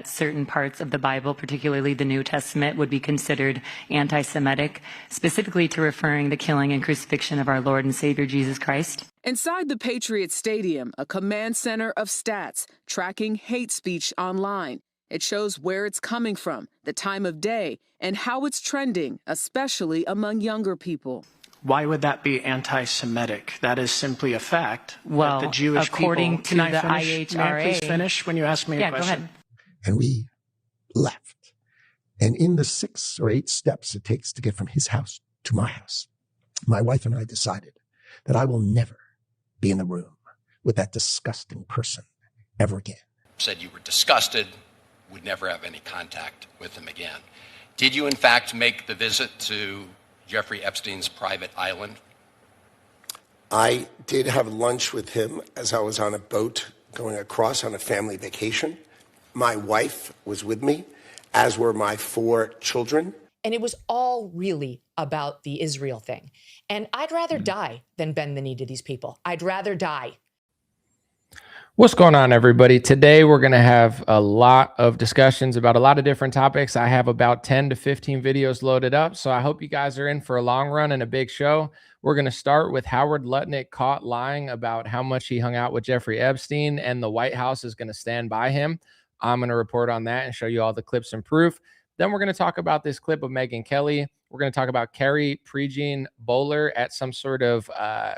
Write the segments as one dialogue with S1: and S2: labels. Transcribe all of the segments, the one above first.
S1: that certain parts of the Bible, particularly the New Testament, would be considered anti-Semitic, specifically to referring the killing and crucifixion of our Lord and Savior Jesus Christ.
S2: Inside the Patriot Stadium, a command center of stats tracking hate speech online. It shows where it's coming from, the time of day, and how it's trending, especially among younger people.
S3: Why would that be anti-Semitic? That is simply a fact.
S1: Well,
S3: that the Jewish
S1: according
S3: people,
S1: to the
S3: IHRA, may I please finish when you ask me a question?
S1: Go ahead.
S4: And we left. And in the 6 or 8 steps it takes to get from his house to my house, my wife and I decided that I will never be in the room with that disgusting person ever again.
S5: Said you were disgusted, would never have any contact with him again. Did you in fact make the visit to Jeffrey Epstein's private island?
S6: I did have lunch with him as I was on a boat going across on a family vacation. My wife was with me, as were my 4 children.
S7: And it was all really about the Israel thing. And I'd rather die than bend the knee to these people. I'd rather die.
S8: What's going on, everybody? Today, we're going to have a lot of discussions about a lot of different topics. I have about 10 to 15 videos loaded up, so I hope you guys are in for a long run and a big show. We're going to start with Howard Lutnick caught lying about how much he hung out with Jeffrey Epstein, and the White House is going to stand by him. I'm going to report on that and show you all the clips and proof. Then we're going to talk about this clip of Megyn Kelly. We're going to talk about Carrie Prejean Bowler at some sort of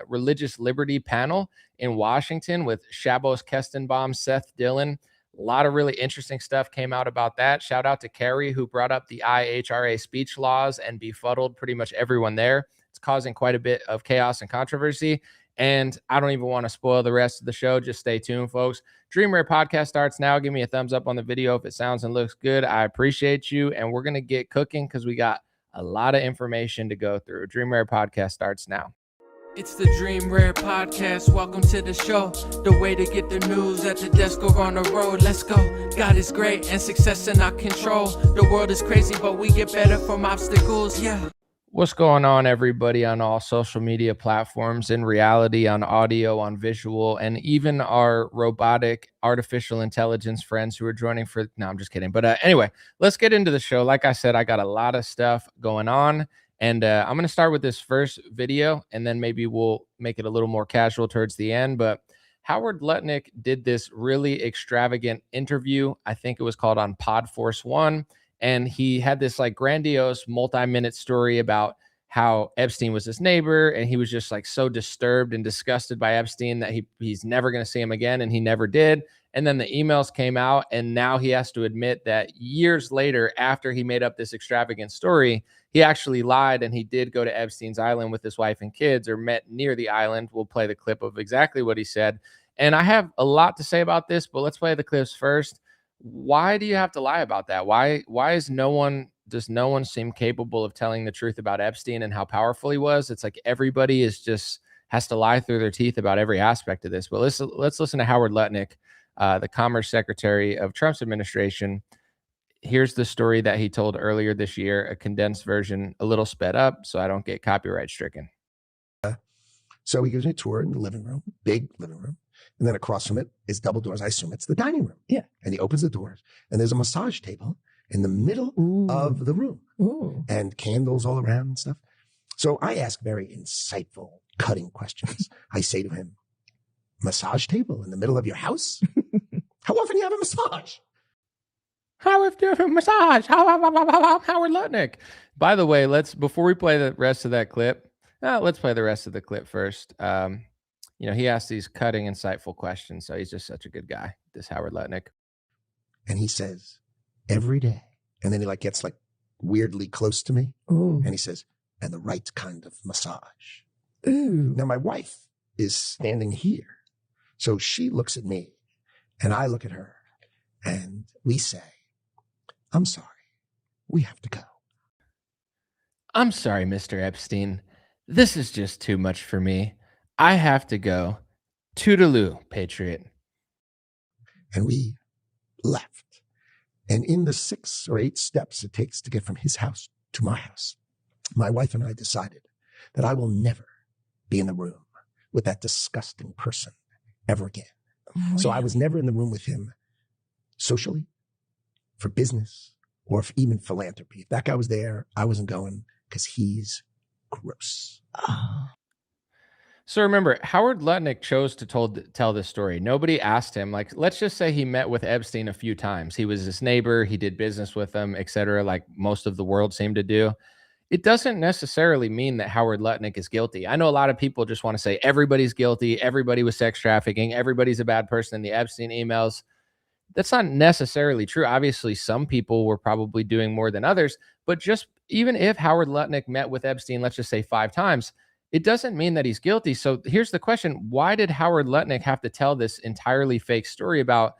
S8: religious liberty panel in Washington with Shabbos Kestenbaum, Seth Dillon. A lot of really interesting stuff came out about that. Shout out to Carrie, who brought up the IHRA speech laws and befuddled pretty much everyone there. It's causing quite a bit of chaos and controversy. And I don't even want to spoil the rest of the show. Just stay tuned, folks. Dream Rare Podcast starts now. Give me a thumbs up on the video if it sounds and looks good. I appreciate you. And we're going to get cooking because we got a lot of information to go through. Dream Rare Podcast starts now.
S9: It's the Dream Rare Podcast. Welcome to the show. The way to get the news at the desk or on the road. Let's go. God is great and success in our control. The world is crazy, but we get better from obstacles. Yeah.
S8: What's going on, everybody, on all social media platforms, in reality, on audio, on visual, and even our robotic artificial intelligence friends who are joining for... No, I'm just kidding. But anyway, let's get into the show. Like I said, I got a lot of stuff going on, and I'm going to start with this first video, and then maybe we'll make it a little more casual towards the end. But Howard Lutnick did this really extravagant interview. I think it was called on Pod Force One. And he had this like grandiose multi-minute story about how Epstein was his neighbor. And he was just like so disturbed and disgusted by Epstein that he's never going to see him again. And he never did. And then the emails came out. And now he has to admit that years later, after he made up this extravagant story, he actually lied. And he did go to Epstein's island with his wife and kids, or met near the island. We'll play the clip of exactly what he said. And I have a lot to say about this, but let's play the clips first. Why do you have to lie about that? Why does no one seem capable of telling the truth about Epstein and how powerful he was? It's like everybody has to lie through their teeth about every aspect of this. But let's listen to Howard Lutnick, the Commerce Secretary of Trump's administration. Here's the story that he told earlier this year, a condensed version, a little sped up, so I don't get copyright stricken.
S4: So he gives me a tour in the living room, big living room. And then across from it is double doors. I assume it's the dining room. Yeah. And he opens the doors, and there's a massage table in the middle of the room. Ooh. And candles all around and stuff. So I ask very insightful, cutting questions. I say to him, massage table in the middle of your house? How often do you have a massage?
S8: Howard Lutnick. By the way, before we play the rest of that clip, let's play the rest of the clip first. He asked these cutting, insightful questions. So he's just such a good guy, this Howard Lutnick.
S4: And he says, every day. And then he gets weirdly close to me. Ooh. And he says, and the right kind of massage. Ooh. Now my wife is standing here. So she looks at me and I look at her and we say, I'm sorry, we have to go.
S8: I'm sorry, Mr. Epstein. This is just too much for me. I have to go. Toodaloo, Patriot.
S4: And we left. And in the 6 or 8 steps it takes to get from his house to my house, my wife and I decided that I will never be in the room with that disgusting person ever again. Oh, so I was never in the room with him socially, for business or for even philanthropy. If that guy was there, I wasn't going because he's gross.
S8: So remember, Howard Lutnick chose to tell this story. Nobody asked him. Like, let's just say he met with Epstein a few times. He was his neighbor. He did business with him, et cetera, like most of the world seemed to do. It doesn't necessarily mean that Howard Lutnick is guilty. I know a lot of people just want to say everybody's guilty. Everybody was sex trafficking. Everybody's a bad person in the Epstein emails. That's not necessarily true. Obviously, some people were probably doing more than others, but just even if Howard Lutnick met with Epstein, let's just say 5 times, it doesn't mean that he's guilty. So here's the question. Why did Howard Lutnick have to tell this entirely fake story about,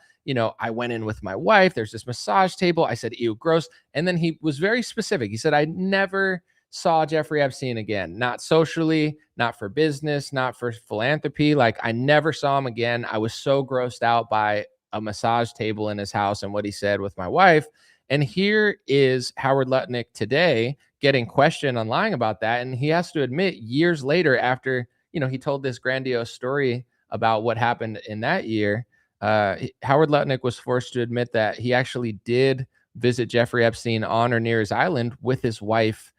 S8: I went in with my wife, there's this massage table, I said, ew, gross. And then he was very specific. He said, I never saw Jeffrey Epstein again, not socially, not for business, not for philanthropy. Like, I never saw him again. I was so grossed out by a massage table in his house and what he said with my wife. And here is Howard Lutnick today getting questioned on lying about that. And he has to admit years later, after, he told this grandiose story about what happened in that year, Howard Lutnick was forced to admit that he actually did visit Jeffrey Epstein on or near his island with his wife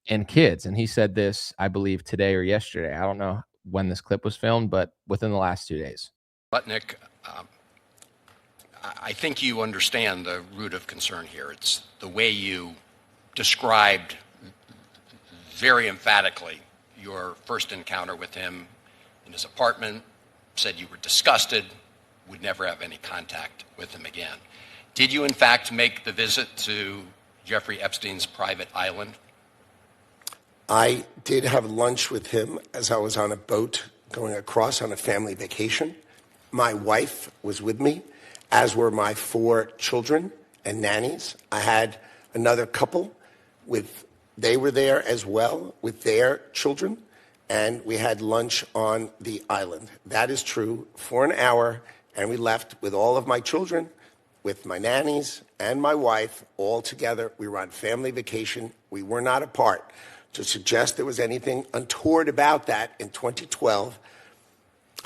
S8: and kids. And he said this, I believe, today or yesterday. I don't know when this clip was filmed, but within the last 2 days.
S5: Lutnick, I think you understand the root of concern here. It's the way you described very emphatically your first encounter with him in his apartment, said you were disgusted, would never have any contact with him again. Did you, in fact, make the visit to Jeffrey Epstein's private island?
S6: I did have lunch with him as I was on a boat going across on a family vacation. My wife was with me, as were my 4 children and nannies. I had another couple they were there as well with their children, and we had lunch on the island. That is true, for an hour, and we left with all of my children, with my nannies and my wife, all together. We were on family vacation. We were not apart. To suggest there was anything untoward about that in 2012,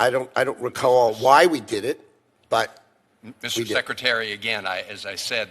S6: I don't recall why we did it, but
S5: Mr. Secretary, again, as I said,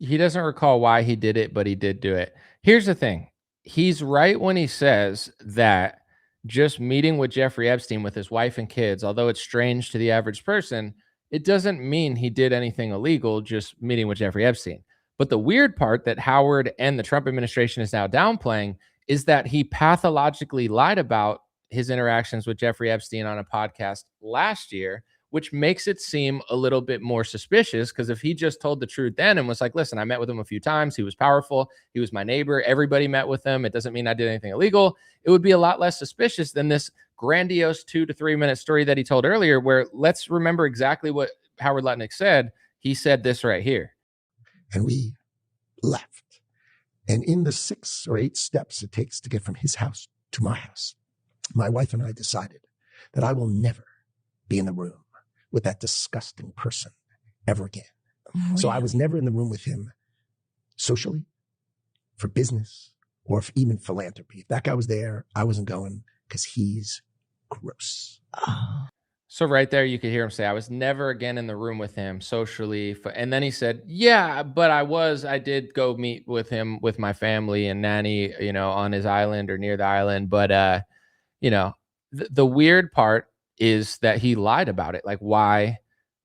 S8: he doesn't recall why he did it, but he did do it. Here's the thing. He's right when he says that just meeting with Jeffrey Epstein with his wife and kids, although it's strange to the average person, it doesn't mean he did anything illegal just meeting with Jeffrey Epstein. But the weird part that Howard and the Trump administration is now downplaying is that he pathologically lied about his interactions with Jeffrey Epstein on a podcast last year, which makes it seem a little bit more suspicious, because if he just told the truth then and was like, listen, I met with him a few times, he was powerful, he was my neighbor, everybody met with him, it doesn't mean I did anything illegal, it would be a lot less suspicious than this grandiose 2 to 3 minute story that he told earlier, where let's remember exactly what Howard Lutnick said. He said this right here.
S4: And we left. And in the 6 or 8 steps it takes to get from his house to my house, my wife and I decided that I will never be in the room with that disgusting person ever again. So I was never in the room with him socially, for business, or for even philanthropy. If that guy was there, I wasn't going because he's gross.
S8: So right there, you could hear him say, I was never again in the room with him socially. And then he said, yeah, but I did go meet with him with my family and nanny, on his island or near the island. But, the weird part is that he lied about it. Like, why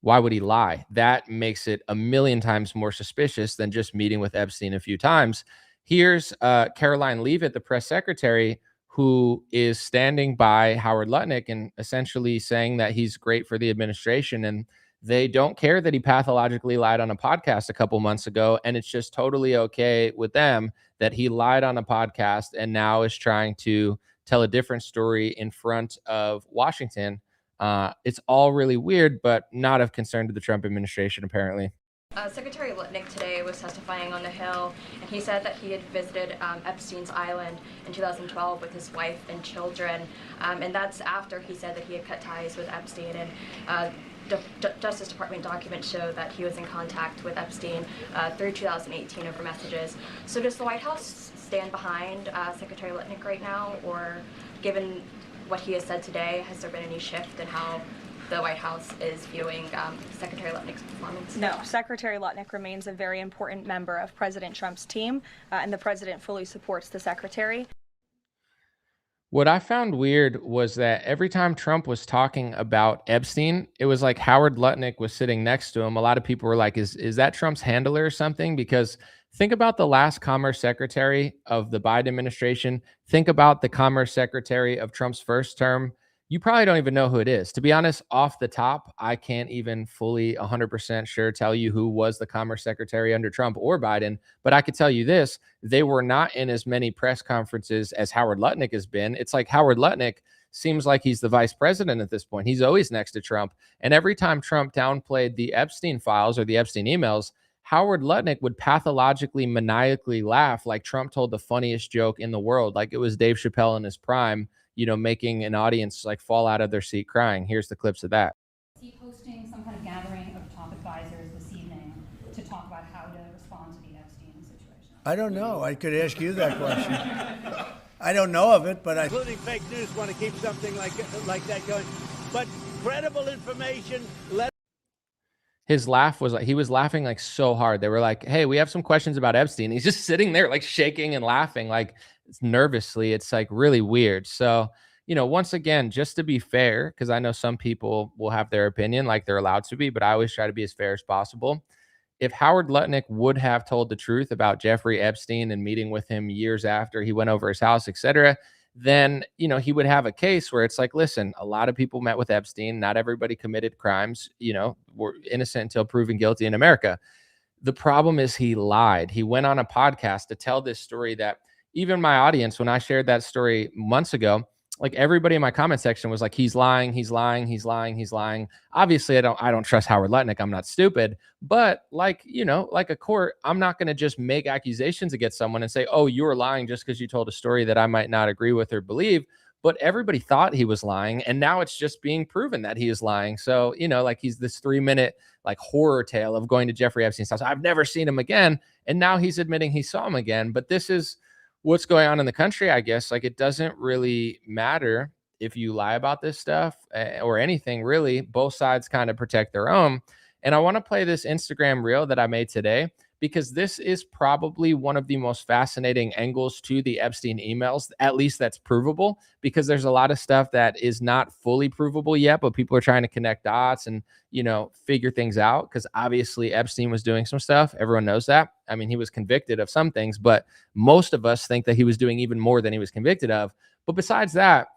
S8: would he lie? That makes it a million times more suspicious than just meeting with Epstein a few times. Here's Caroline Leavitt, the press secretary, who is standing by Howard Lutnick and essentially saying that he's great for the administration. And they don't care that he pathologically lied on a podcast a couple months ago. And it's just totally okay with them that he lied on a podcast and now is trying to tell a different story in front of Washington. It's all really weird, but not of concern to the Trump administration, apparently.
S10: Secretary Lutnick today was testifying on the Hill, and he said that he had visited Epstein's island in 2012 with his wife and children, and that's after he said that he had cut ties with Epstein. And Justice Department documents show that he was in contact with Epstein through 2018 over messages. So does the White House stand behind Secretary Lutnick right now, or given what he has said today, has there been any shift in how the White House is viewing Secretary Lutnick's performance?
S11: No, Secretary Lutnick remains a very important member of President Trump's team, and the president fully supports the secretary.
S8: What I found weird was that every time Trump was talking about Epstein, it was like Howard Lutnick was sitting next to him. A lot of people were like, is that Trump's handler or something? Because think about the last Commerce Secretary of the Biden administration. Think about the Commerce Secretary of Trump's first term. You probably don't even know who it is. To be honest, off the top, I can't even fully 100% sure tell you who was the Commerce Secretary under Trump or Biden. But I could tell you this, they were not in as many press conferences as Howard Lutnick has been. It's like Howard Lutnick seems like he's the vice president at this point. He's always next to Trump. And every time Trump downplayed the Epstein files or the Epstein emails, Howard Lutnick would pathologically, maniacally laugh like Trump told the funniest joke in the world, like it was Dave Chappelle in his prime, making an audience like fall out of their seat crying. Here's the clips of that.
S12: Is he hosting some kind of gathering of top advisors this evening to talk about how to respond to the Epstein situation?
S13: I don't know. I could ask you that question. I don't know of it, but
S14: including fake news, want to keep something like that going. But credible information.
S8: His laugh was like, he was laughing like so hard. They were like, hey, we have some questions about Epstein. He's just sitting there like shaking and laughing like nervously. It's like really weird. So, once again, just to be fair, because I know some people will have their opinion like they're allowed to be, but I always try to be as fair as possible. If Howard Lutnick would have told the truth about Jeffrey Epstein and meeting with him years after he went over his house, etc., then, he would have a case where it's like, listen, a lot of people met with Epstein. Not everybody committed crimes, were innocent until proven guilty in America. The problem is he lied. He went on a podcast to tell this story that even my audience, when I shared that story months ago, like everybody in my comment section was like, he's lying, he's lying, he's lying, he's lying. Obviously, I don't trust Howard Lutnick. I'm not stupid. But like a court, I'm not going to just make accusations against someone and say, oh, you're lying just because you told a story that I might not agree with or believe. But everybody thought he was lying. And now it's just being proven that he is lying. So, like he's this 3-minute like horror tale of going to Jeffrey Epstein's house. I've never seen him again. And now he's admitting he saw him again. But this is what's going on in the country, I guess. Like, it doesn't really matter if you lie about this stuff or anything, really. Both sides kind of protect their own. And I want to play this Instagram reel that I made today, because this is probably one of the most fascinating angles to the Epstein emails, at least that's provable, because there's a lot of stuff that is not fully provable yet, but people are trying to connect dots and, figure things out, because obviously Epstein was doing some stuff. Everyone knows that. I mean, he was convicted of some things, but most of us think that he was doing even more than he was convicted of. But besides that,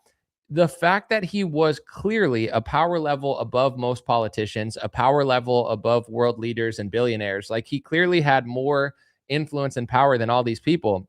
S8: the fact that he was clearly a power level above most politicians, a power level above world leaders and billionaires, like he clearly had more influence and power than all these people.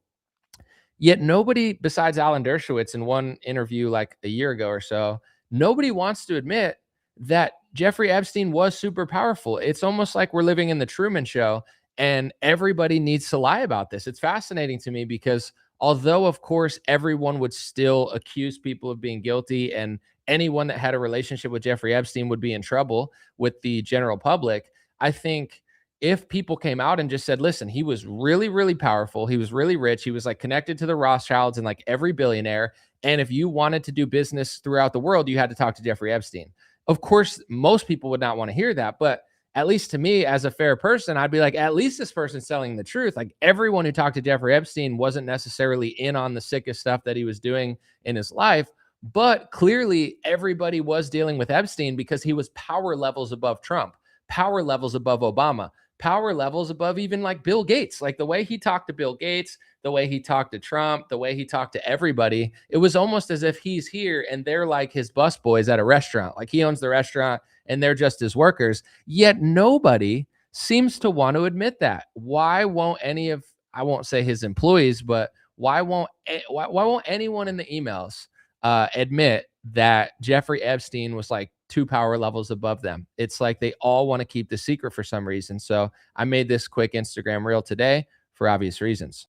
S8: Yet nobody besides Alan Dershowitz in one interview like a year ago or so, nobody wants to admit that Jeffrey Epstein was super powerful. It's almost like we're living in the Truman Show and everybody needs to lie about this. It's fascinating to me because although, of course, everyone would still accuse people of being guilty, and anyone that had a relationship with Jeffrey Epstein would be in trouble with the general public, I think if people came out and just said, listen, he was really, really powerful, he was really rich, he was like connected to the Rothschilds and like every billionaire, and if you wanted to do business throughout the world, you had to talk to Jeffrey Epstein. Of course, most people would not want to hear that, but at least to me, as a fair person, I'd be like, at least this person's telling the truth. Like, everyone who talked to Jeffrey Epstein wasn't necessarily in on the sickest stuff that he was doing in his life, but clearly everybody was dealing with Epstein because he was power levels above Trump, power levels above Obama, power levels above even like Bill Gates. Like the way he talked to Bill Gates, the way he talked to Trump, the way he talked to everybody, it was almost as if he's here and they're like his busboys at a restaurant. Like he owns the restaurant and they're just his workers. Yet nobody seems to want to admit that. Why won't any of, I won't say his employees, but why won't anyone in the emails admit that Jeffrey Epstein was like 2 power levels above them? It's like they all want to keep the secret for some reason. So I made this quick Instagram reel today for obvious reasons.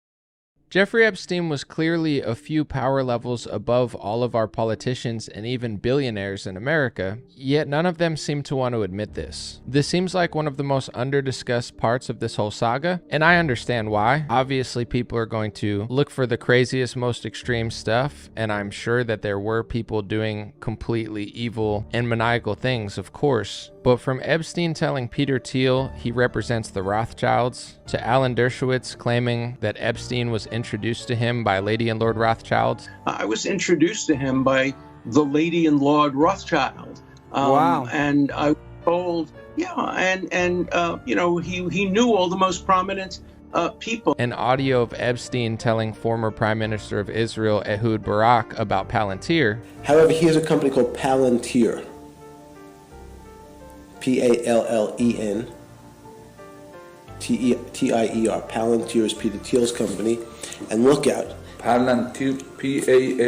S8: Jeffrey Epstein was clearly a few power levels above all of our politicians and even billionaires in America, yet none of them seem to want to admit this. This seems like one of the most under-discussed parts of this whole saga, and I understand why. Obviously, people are going to look for the craziest, most extreme stuff, and I'm sure that there were people doing completely evil and maniacal things, of course. But from Epstein telling Peter Thiel he represents the Rothschilds, to Alan Dershowitz claiming that Epstein was introduced to him by Lady and Lord Rothschild.
S15: I was introduced to him by the Lady and Lord Rothschild.
S16: Wow.
S15: And I was told, you know, he knew all the most prominent people.
S8: An audio of Epstein telling former Prime Minister of Israel, Ehud Barak, about Palantir.
S17: However, he has a company called Palantir. P-A-L-L-E-N. T-I-E-R. Palantir is Peter Thiel's company. And look out.
S16: Palantir, P-A-L-A-N-T-I-E-R?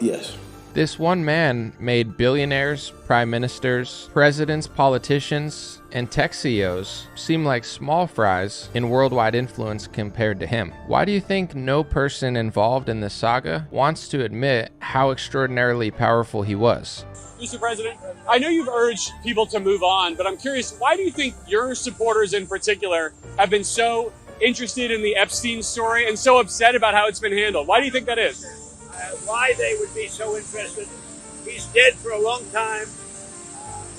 S17: Yes.
S8: This one man made billionaires, prime ministers, presidents, politicians, and tech CEOs seem like small fries in worldwide influence compared to him. Why do you think no person involved in this saga wants to admit how extraordinarily powerful he was?
S18: Mr. President, I know you've urged people to move on, but I'm curious, why do you think your supporters in particular have been so interested in the Epstein story and so upset about how it's been handled? Why do you think that is?
S14: Why they would be so interested. He's dead for a long time.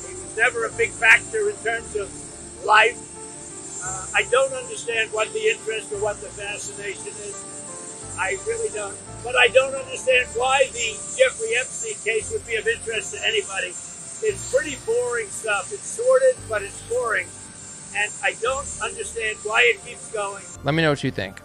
S14: He was never a big factor in terms of life. I don't understand what the interest or what the fascination is. I really don't. But I don't understand why the Jeffrey Epstein case would be of interest to anybody. It's pretty boring stuff. It's sordid, but it's boring. And I don't understand why it keeps going.
S8: Let me know what you think.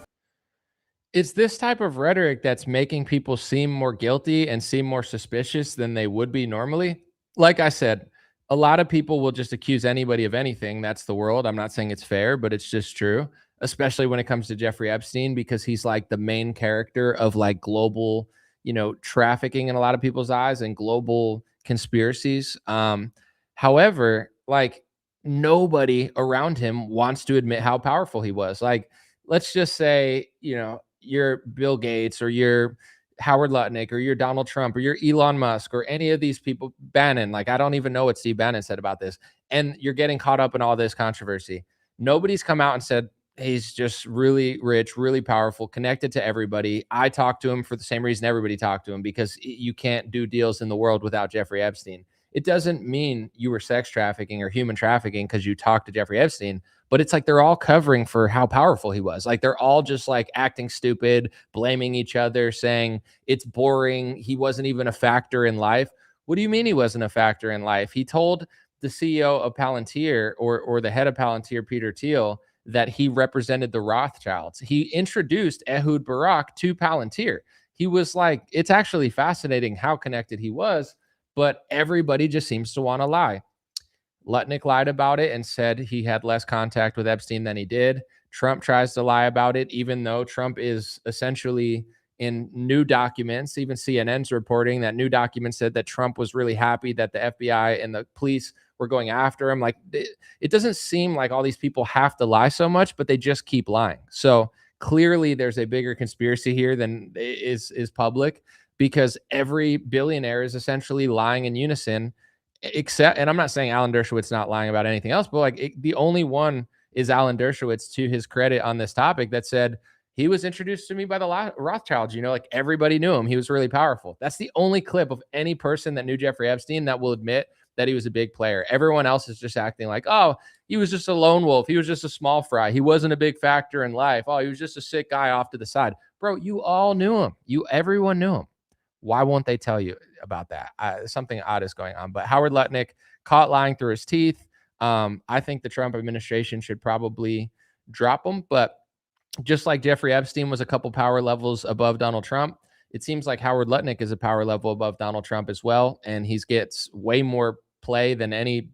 S8: It's this type of rhetoric that's making people seem more guilty and seem more suspicious than they would be normally. Like I said, a lot of people will just accuse anybody of anything. That's the world. I'm not saying it's fair, but it's just true, especially when it comes to Jeffrey Epstein, because he's like the main character of like global, you know, trafficking in a lot of people's eyes and global conspiracies. However, like nobody around him wants to admit how powerful he was. Like, let's just say, you know, you're Bill Gates or you're Howard Lutnick or you're Donald Trump or you're Elon Musk or any of these people, Bannon, like I don't even know what Steve Bannon said about this. And you're getting caught up in all this controversy. Nobody's come out and said, he's just really rich, really powerful, connected to everybody. I talked to him for the same reason everybody talked to him, because you can't do deals in the world without Jeffrey Epstein. It doesn't mean you were sex trafficking or human trafficking because you talked to Jeffrey Epstein, but it's like they're all covering for how powerful he was. Like they're all just like acting stupid, blaming each other, saying it's boring. He wasn't even a factor in life. What do you mean he wasn't a factor in life? He told the CEO of Palantir or the head of Palantir, Peter Thiel, that he represented the Rothschilds. He introduced Ehud Barak to Palantir. He was like, it's actually fascinating how connected he was, but everybody just seems to want to lie. Lutnick lied about it and said he had less contact with Epstein than he did. Trump tries to lie about it, even though Trump is essentially in new documents. Even CNN's reporting that new documents said that Trump was really happy that the FBI and the police were going after him. Like it doesn't seem like all these people have to lie so much, but they just keep lying. So clearly there's a bigger conspiracy here than is public, because every billionaire is essentially lying in unison, except, and I'm not saying Alan Dershowitz not lying about anything else, but like the only one is Alan Dershowitz, to his credit on this topic, that said he was introduced to me by the Rothschilds. You know, like everybody knew him. He was really powerful. That's the only clip of any person that knew Jeffrey Epstein that will admit that he was a big player. Everyone else is just acting like, oh, he was just a lone wolf. He was just a small fry. He wasn't a big factor in life. Oh, he was just a sick guy off to the side. Bro, you all knew him. Everyone knew him. Why won't they tell you about that? Something odd is going on. But Howard Lutnick caught lying through his teeth. I think the Trump administration should probably drop him. But just like Jeffrey Epstein was a couple power levels above Donald Trump, it seems like Howard Lutnick is a power level above Donald Trump as well. And he gets way more play than any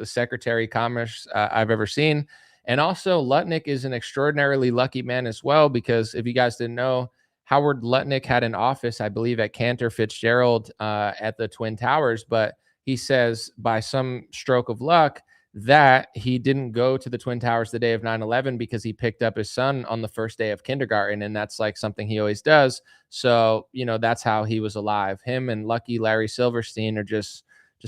S8: Secretary of Commerce I've ever seen. And also Lutnick is an extraordinarily lucky man as well, because if you guys didn't know, Howard Lutnick had an office, I believe, at Cantor Fitzgerald at the Twin Towers. But he says by some stroke of luck that he didn't go to the Twin Towers the day of 9/11 because he picked up his son on the first day of kindergarten, and that's like something he always does. So, that's how he was alive. Him and lucky Larry Silverstein are just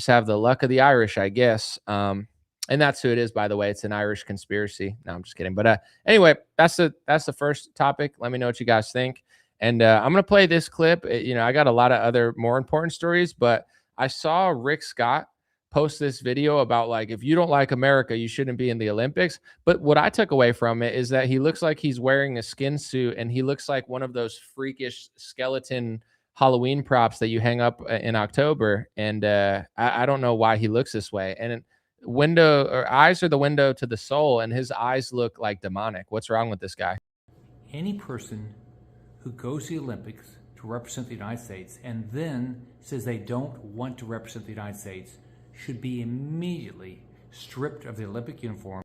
S8: have the luck of the Irish, I guess. And that's who it is, by the way. It's an Irish conspiracy. No, I'm just kidding. But anyway, that's the first topic. Let me know what you guys think. And I'm gonna play this clip. I got a lot of other more important stories, but I saw Rick Scott post this video about like, if you don't like America, you shouldn't be in the Olympics. But what I took away from it is that he looks like he's wearing a skin suit, and he looks like one of those freakish skeleton Halloween props that you hang up in October. And I don't know why he looks this way. And eyes are the window to the soul, and his eyes look like demonic. What's wrong with this guy?
S19: Any person who goes to the Olympics to represent the United States and then says they don't want to represent the United States should be immediately stripped of the Olympic uniform.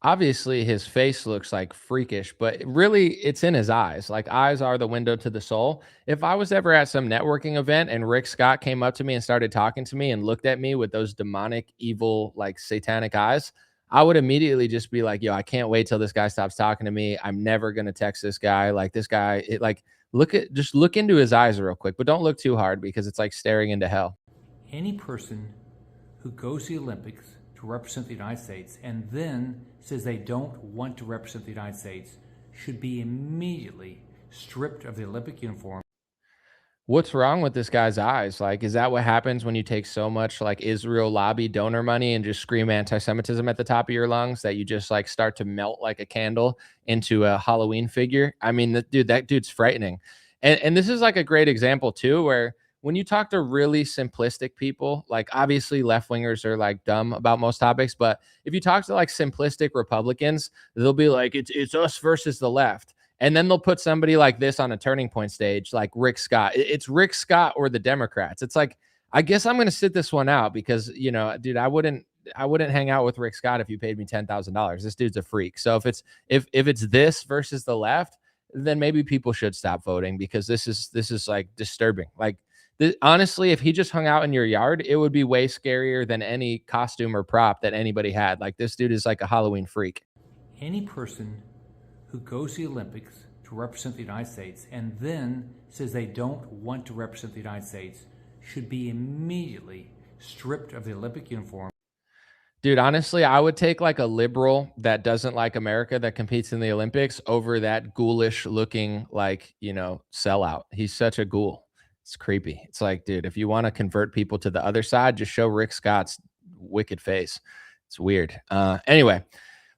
S8: Obviously, his face looks like freakish, but really it's in his eyes. Like, eyes are the window to the soul. If I was ever at some networking event and Rick Scott came up to me and started talking to me and looked at me with those demonic, evil, like satanic eyes, I would immediately just be like, yo, I can't wait till this guy stops talking to me. I'm never going to text this guy. Like, this guy, just look into his eyes real quick, but don't look too hard because it's like staring into hell.
S19: Any person who goes to the Olympics to represent the United States and then says they don't want to represent the United States should be immediately stripped of the Olympic uniform.
S8: What's wrong with this guy's eyes? Like, is that what happens when you take so much like Israel lobby donor money and just scream anti-Semitism at the top of your lungs that you just like start to melt like a candle into a Halloween figure? I mean, that dude's frightening. And this is like a great example too, where when you talk to really simplistic people, like obviously left wingers are like dumb about most topics, but if you talk to like simplistic Republicans, they'll be like, it's us versus the left. And then they'll put somebody like this on a turning point stage, like Rick Scott. It's Rick Scott or the Democrats. It's like, I guess I'm going to sit this one out because, dude, I wouldn't hang out with Rick Scott if you paid me $10,000. This dude's a freak. So if it's this versus the left, then maybe people should stop voting because this is like disturbing. Like, honestly, if he just hung out in your yard, it would be way scarier than any costume or prop that anybody had. Like, this dude is like a Halloween freak.
S19: Any person who goes to the Olympics to represent the United States and then says they don't want to represent the United States should be immediately stripped of the Olympic uniform.
S8: Dude, honestly, I would take like a liberal that doesn't like America that competes in the Olympics over that ghoulish looking like, sellout. He's such a ghoul. It's creepy. It's like, dude, if you want to convert people to the other side, just show Rick Scott's wicked face. It's weird. Anyway,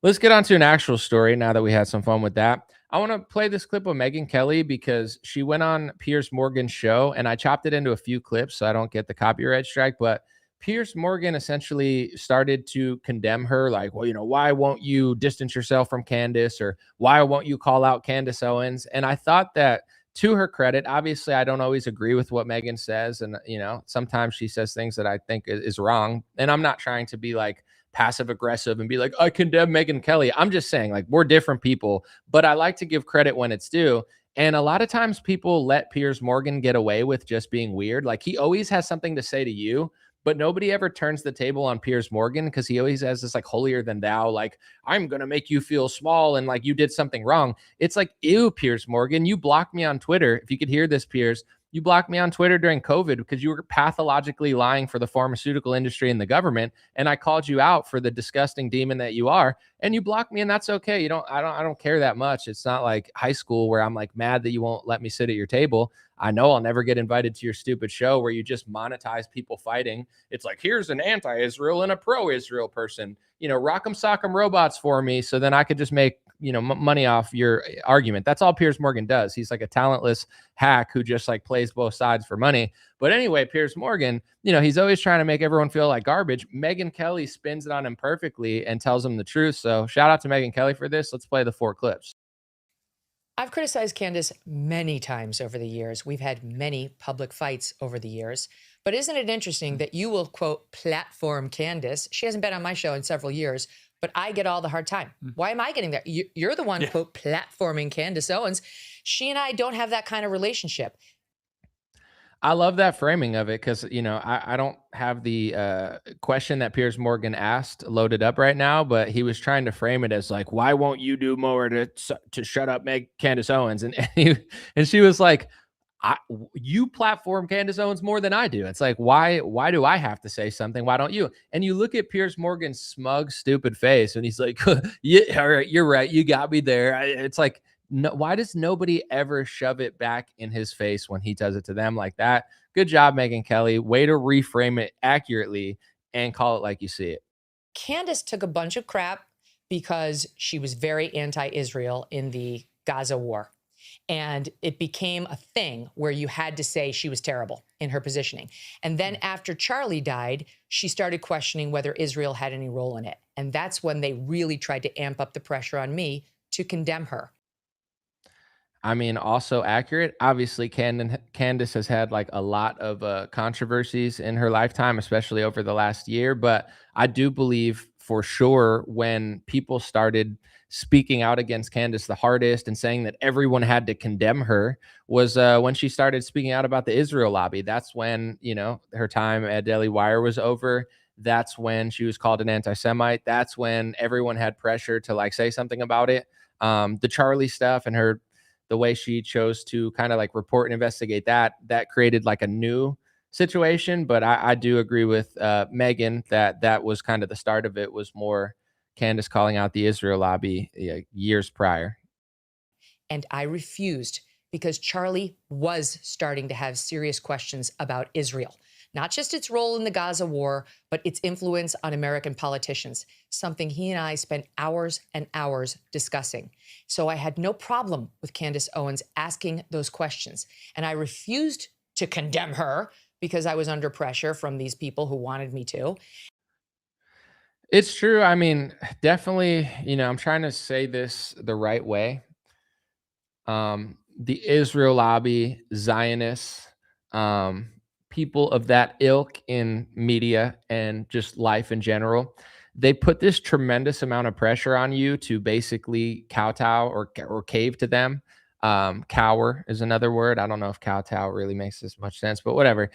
S8: let's get on to an actual story now that we had some fun with that. I want to play this clip of Megyn Kelly because she went on Piers Morgan's show, and I chopped it into a few clips so I don't get the copyright strike. But Piers Morgan essentially started to condemn her, like, well, why won't you distance yourself from Candace, or why won't you call out Candace Owens? And I thought that, to her credit, obviously, I don't always agree with what Megyn says. And, sometimes she says things that I think is wrong. And I'm not trying to be like passive aggressive and be like, I condemn Megyn Kelly. I'm just saying, like, we're different people, but I like to give credit when it's due. And a lot of times people let Piers Morgan get away with just being weird. Like, he always has something to say to you, but nobody ever turns the table on Piers Morgan because he always has this like holier than thou, like, I'm going to make you feel small and like you did something wrong. It's like, ew, Piers Morgan, you blocked me on Twitter. If you could hear this, Piers, you blocked me on Twitter during COVID because you were pathologically lying for the pharmaceutical industry and the government. And I called you out for the disgusting demon that you are. And you blocked me, and that's okay. I don't care that much. It's not like high school where I'm like mad that you won't let me sit at your table. I know I'll never get invited to your stupid show where you just monetize people fighting. It's like, here's an anti-Israel and a pro-Israel person. Rock'em sock'em robots for me so then I could just make, money off your argument. That's all Piers Morgan does. He's like a talentless hack who just like plays both sides for money. But anyway, Piers Morgan, he's always trying to make everyone feel like garbage. Megyn Kelly spins it on him perfectly and tells him the truth. So shout out to Megyn Kelly for this. Let's play the 4 clips.
S7: I've criticized Candace many times over the years. We've had many public fights over the years. But isn't it interesting that you will, quote, platform Candace? She hasn't been on my show in several years, but I get all the hard time. Why am I getting that? You're the one, quote, platforming Candace Owens. She and I don't have that kind of relationship.
S8: I love that framing of it because, I don't have the question that Piers Morgan asked loaded up right now, but he was trying to frame it as like, why won't you do more to shut up Meg Candace Owens? And she was like, you platform Candace Owens more than I do. It's like, why do I have to say something? Why don't you? And you look at Piers Morgan's smug, stupid face, and he's like, yeah, all right, you're right. You got me there. It's like, no, why does nobody ever shove it back in his face when he does it to them like that? Good job, Megyn Kelly. Way to reframe it accurately and call it like you see it.
S7: Candace took a bunch of crap because she was very anti-Israel in the Gaza war. And it became a thing where you had to say she was terrible in her positioning. And then after Charlie died, she started questioning whether Israel had any role in it. And that's when they really tried to amp up the pressure on me to condemn her.
S8: I mean, also accurate. Obviously, Candace has had like a lot of controversies in her lifetime, especially over the last year. But I do believe for sure when people started speaking out against Candace the hardest and saying that everyone had to condemn her was when she started speaking out about the Israel lobby. That's when, her time at Daily Wire was over. That's when she was called an anti-Semite. That's when everyone had pressure to like say something about it. The Charlie stuff and the way she chose to kind of like report and investigate that created like a new situation. But I do agree with Megyn that was kind of the start of it, was more Candace calling out the Israel lobby years prior.
S7: And I refused because Charlie was starting to have serious questions about Israel, not just its role in the Gaza war, but its influence on American politicians, something he and I spent hours and hours discussing. So I had no problem with Candace Owens asking those questions. And I refused to condemn her because I was under pressure from these people who wanted me to.
S8: It's true. I mean, definitely, I'm trying to say this the right way. The Israel lobby, Zionists, people of that ilk in media and just life in general, they put this tremendous amount of pressure on you to basically kowtow or cave to them. Cower is another word. I don't know if kowtow really makes as much sense, but whatever.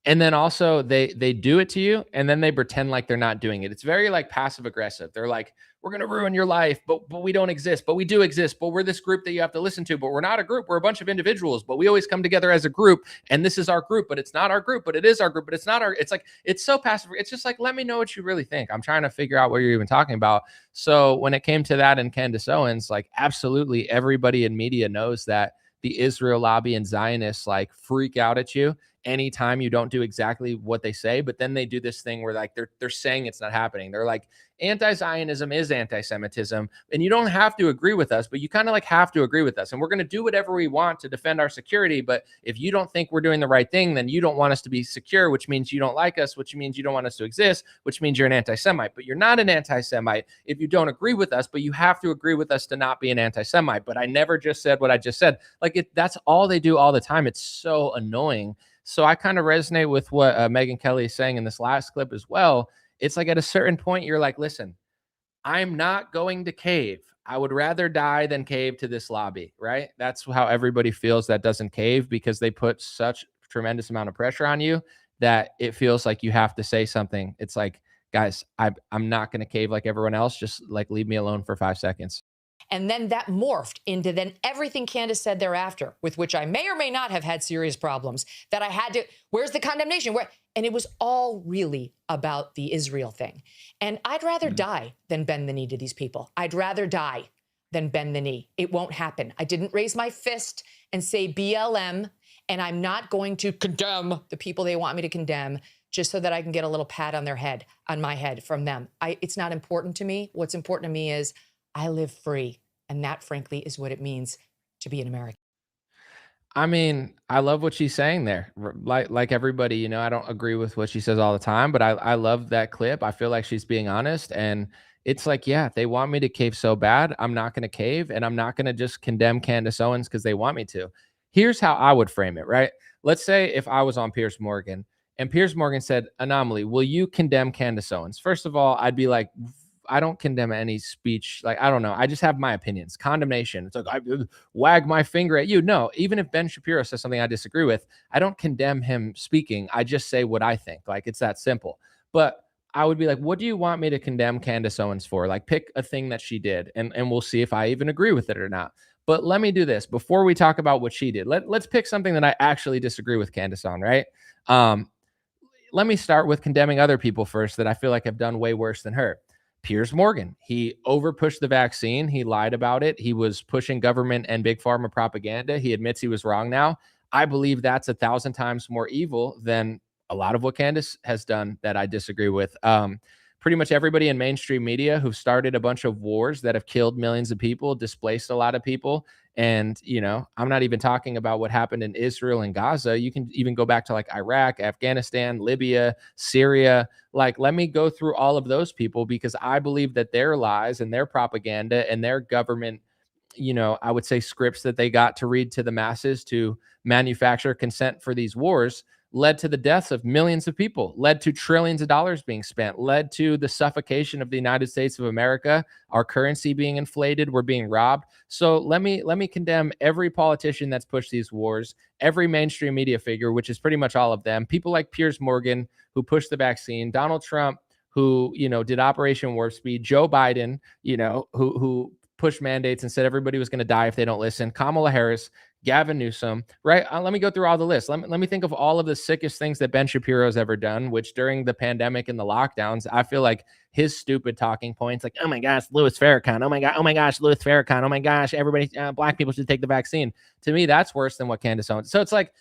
S8: And then also they do it to you and then they pretend like they're not doing it. It's very like passive aggressive. They're like, we're going to ruin your life, but we don't exist, but we do exist, but we're this group that you have to listen to, but we're not a group. We're a bunch of individuals, but we always come together as a group. And this is our group, but it's not our group, but it is our group, but it's not our, it's like, it's so passive. It's just like, let me know what you really think. I'm trying to figure out what you're even talking about. So when it came to that and Candace Owens, like absolutely everybody in media knows that the Israel lobby and Zionists like freak out at you anytime you don't do exactly what they say. But then they do this thing where like they're saying it's not happening. They're like, anti-Zionism is anti-Semitism, and you don't have to agree with us, but you kind of like have to agree with us. And we're going to do whatever we want to defend our security. But if you don't think we're doing the right thing, then you don't want us to be secure, which means you don't like us, which means you don't want us to exist, which means you're an anti-Semite. But you're not an anti-Semite if you don't agree with us, but you have to agree with us to not be an anti-Semite. But I never just said what I just said. Like that's all they do all the time. It's so annoying. So I kind of resonate with what Megyn Kelly is saying in this last clip as well. It's like at a certain point, you're like, listen, I'm not going to cave. I would rather die than cave to this lobby, right? That's how everybody feels that doesn't cave, because they put such tremendous amount of pressure on you that it feels like you have to say something. It's like, guys, I'm not going to cave like everyone else. Just like leave me alone for 5 seconds.
S7: And then that morphed into then everything Candace said thereafter, with which I may or may not have had serious problems, that I had to, where's the condemnation? And it was all really about the Israel thing. And I'd rather die than bend the knee to these people. I'd rather die than bend the knee. It won't happen. I didn't raise my fist and say BLM, and I'm not going to condemn the people they want me to condemn just so that I can get a little pat on their head, on my head from them. It's not important to me. What's important to me is I live free. And that, frankly, is what it means to be an American.
S8: I mean, I love what she's saying there. Like everybody, I don't agree with what she says all the time, but I love that clip. I feel like she's being honest. And it's like, yeah, they want me to cave so bad. I'm not going to cave, and I'm not going to just condemn Candace Owens because they want me to. Here's how I would frame it, right? Let's say if I was on Piers Morgan and Piers Morgan said, Anomaly, will you condemn Candace Owens? First of all, I'd be like, I don't condemn any speech. Like, I don't know. I just have my opinions. Condemnation. It's like, I wag my finger at you. No, even if Ben Shapiro says something I disagree with, I don't condemn him speaking. I just say what I think. Like, it's that simple. But I would be like, what do you want me to condemn Candace Owens for? Like, pick a thing that she did, and we'll see if I even agree with it or not. But let me do this before we talk about what she did. Let's pick something that I actually disagree with Candace on, right? Let me start with condemning other people first that I feel like have done way worse than her. Piers Morgan, he overpushed the vaccine. He lied about it. He was pushing government and big pharma propaganda. He admits he was wrong now. I believe that's 1,000 times more evil than a lot of what Candace has done that I disagree with. Pretty much everybody in mainstream media who've started a bunch of wars that have killed millions of people, displaced a lot of people. And, I'm not even talking about what happened in Israel and Gaza. You can even go back to like Iraq, Afghanistan, Libya, Syria. Like, let me go through all of those people because I believe that their lies and their propaganda and their government, I would say scripts that they got to read to the masses to manufacture consent for these wars led to the deaths of millions of people, led to trillions of dollars being spent, led to the suffocation of the United States of America, our currency being inflated, we're being robbed. So let me condemn every politician that's pushed these wars, every mainstream media figure, which is pretty much all of them, people like Piers Morgan who pushed the vaccine, Donald Trump who, did Operation Warp Speed, Joe Biden, who pushed mandates and said everybody was going to die if they don't listen, Kamala Harris, Gavin Newsom, right? Let me go through all the list. Let me think of all of the sickest things that Ben Shapiro's ever done, which during the pandemic and the lockdowns, I feel like his stupid talking points, like, oh my gosh, Louis Farrakhan, oh my gosh, Louis Farrakhan, oh my gosh, everybody, black people should take the vaccine. To me, that's worse than what Candace Owens. So it's like,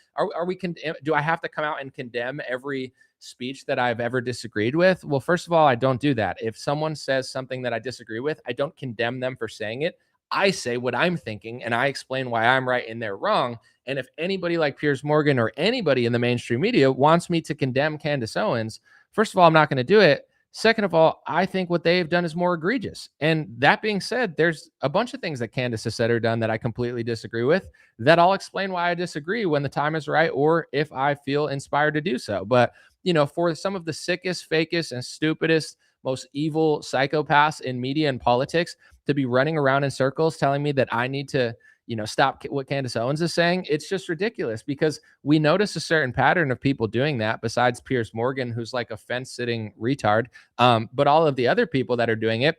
S8: do I have to come out and condemn every speech that I've ever disagreed with? Well, first of all, I don't do that. If someone says something that I disagree with, I don't condemn them for saying it. I say what I'm thinking and I explain why I'm right and they're wrong. And if anybody like Piers Morgan or anybody in the mainstream media wants me to condemn Candace Owens, first of all, I'm not going to do it. Second of all, I think what they've done is more egregious. And that being said, there's a bunch of things that Candace has said or done that I completely disagree with that I'll explain why I disagree when the time is right or if I feel inspired to do so. But, for some of the sickest, fakest, and stupidest, most evil psychopaths in media and politics to be running around in circles telling me that I need to, stop what Candace Owens is saying, it's just ridiculous because we notice a certain pattern of people doing that besides Piers Morgan, who's like a fence-sitting retard. But all of the other people that are doing it,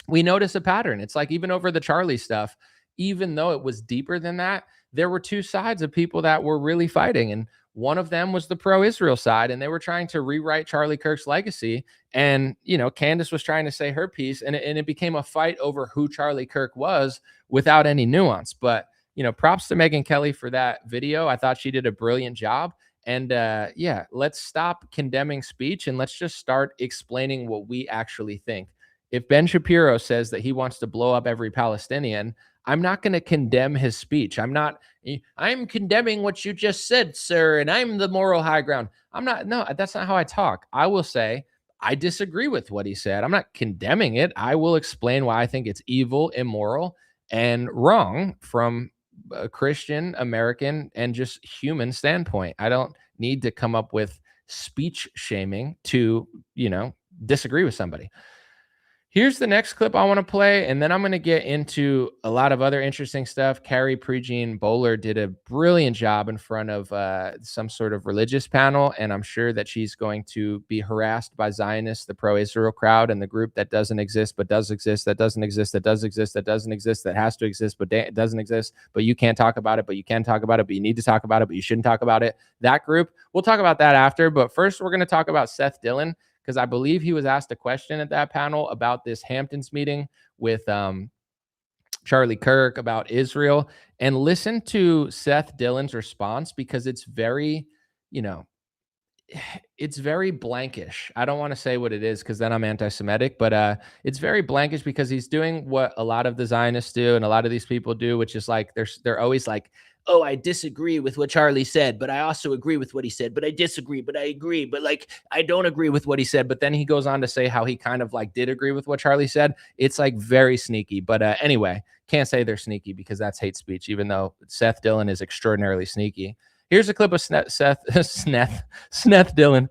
S8: we notice a pattern. It's like even over the Charlie stuff, even though it was deeper than that, there were two sides of people that were really fighting. And one of them was the pro-Israel side, and they were trying to rewrite Charlie Kirk's legacy. And, Candace was trying to say her piece, and it became a fight over who Charlie Kirk was without any nuance. But, props to Megyn Kelly for that video. I thought she did a brilliant job. And let's stop condemning speech and let's just start explaining what we actually think. If Ben Shapiro says that he wants to blow up every Palestinian, I'm not going to condemn his speech. I'm condemning what you just said, sir, and I'm the moral high ground. No, that's not how I talk. I will say, I disagree with what he said. I'm not condemning it. I will explain why I think it's evil, immoral, and wrong from a Christian, American, and just human standpoint. I don't need to come up with speech shaming to, disagree with somebody. Here's the next clip I want to play, and then I'm going to get into a lot of other interesting stuff. Carrie Prejean Bowler did a brilliant job in front of some sort of religious panel, and I'm sure that she's going to be harassed by Zionists, the pro-Israel crowd, and the group that doesn't exist but does exist, that doesn't exist, that does exist, that doesn't exist, that has to exist but doesn't exist, but you can't talk about it, but you can talk about it, but you need to talk about it, but you shouldn't talk about it. That group, we'll talk about that after, but first we're going to talk about Seth Dillon, because I believe he was asked a question at that panel about this Hamptons meeting with Charlie Kirk about Israel. And listen to Seth Dillon's response because it's very, it's very blankish. I don't want to say what it is because then I'm anti-Semitic, but it's very blankish because he's doing what a lot of the Zionists do and a lot of these people do, which is like they're always like, oh, I disagree with what Charlie said, but I also agree with what he said, but I disagree, but I agree, but like, I don't agree with what he said. But then he goes on to say how he kind of like did agree with what Charlie said. It's like very sneaky. But anyway, can't say they're sneaky because that's hate speech, even though Seth Dillon is extraordinarily sneaky. Here's a clip of Seth Dillon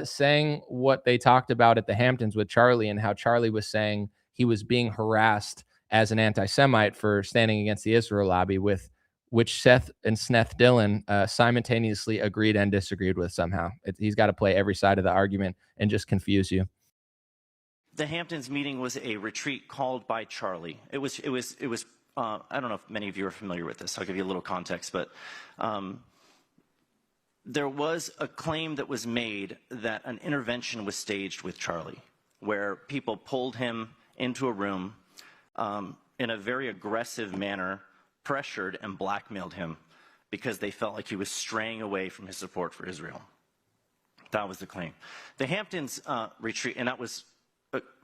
S8: saying what they talked about at the Hamptons with Charlie, and how Charlie was saying he was being harassed as an anti-Semite for standing against the Israel lobby, with which Seth Dillon simultaneously agreed and disagreed with somehow. He's got to play every side of the argument and just confuse you.
S20: The Hamptons meeting was a retreat called by Charlie. It was I don't know if many of you are familiar with this. I'll give you a little context, but there was a claim that was made that an intervention was staged with Charlie, where people pulled him into a room in a very aggressive manner, pressured and blackmailed him because they felt like he was straying away from his support for Israel. That was the claim. The Hamptons retreat, and that was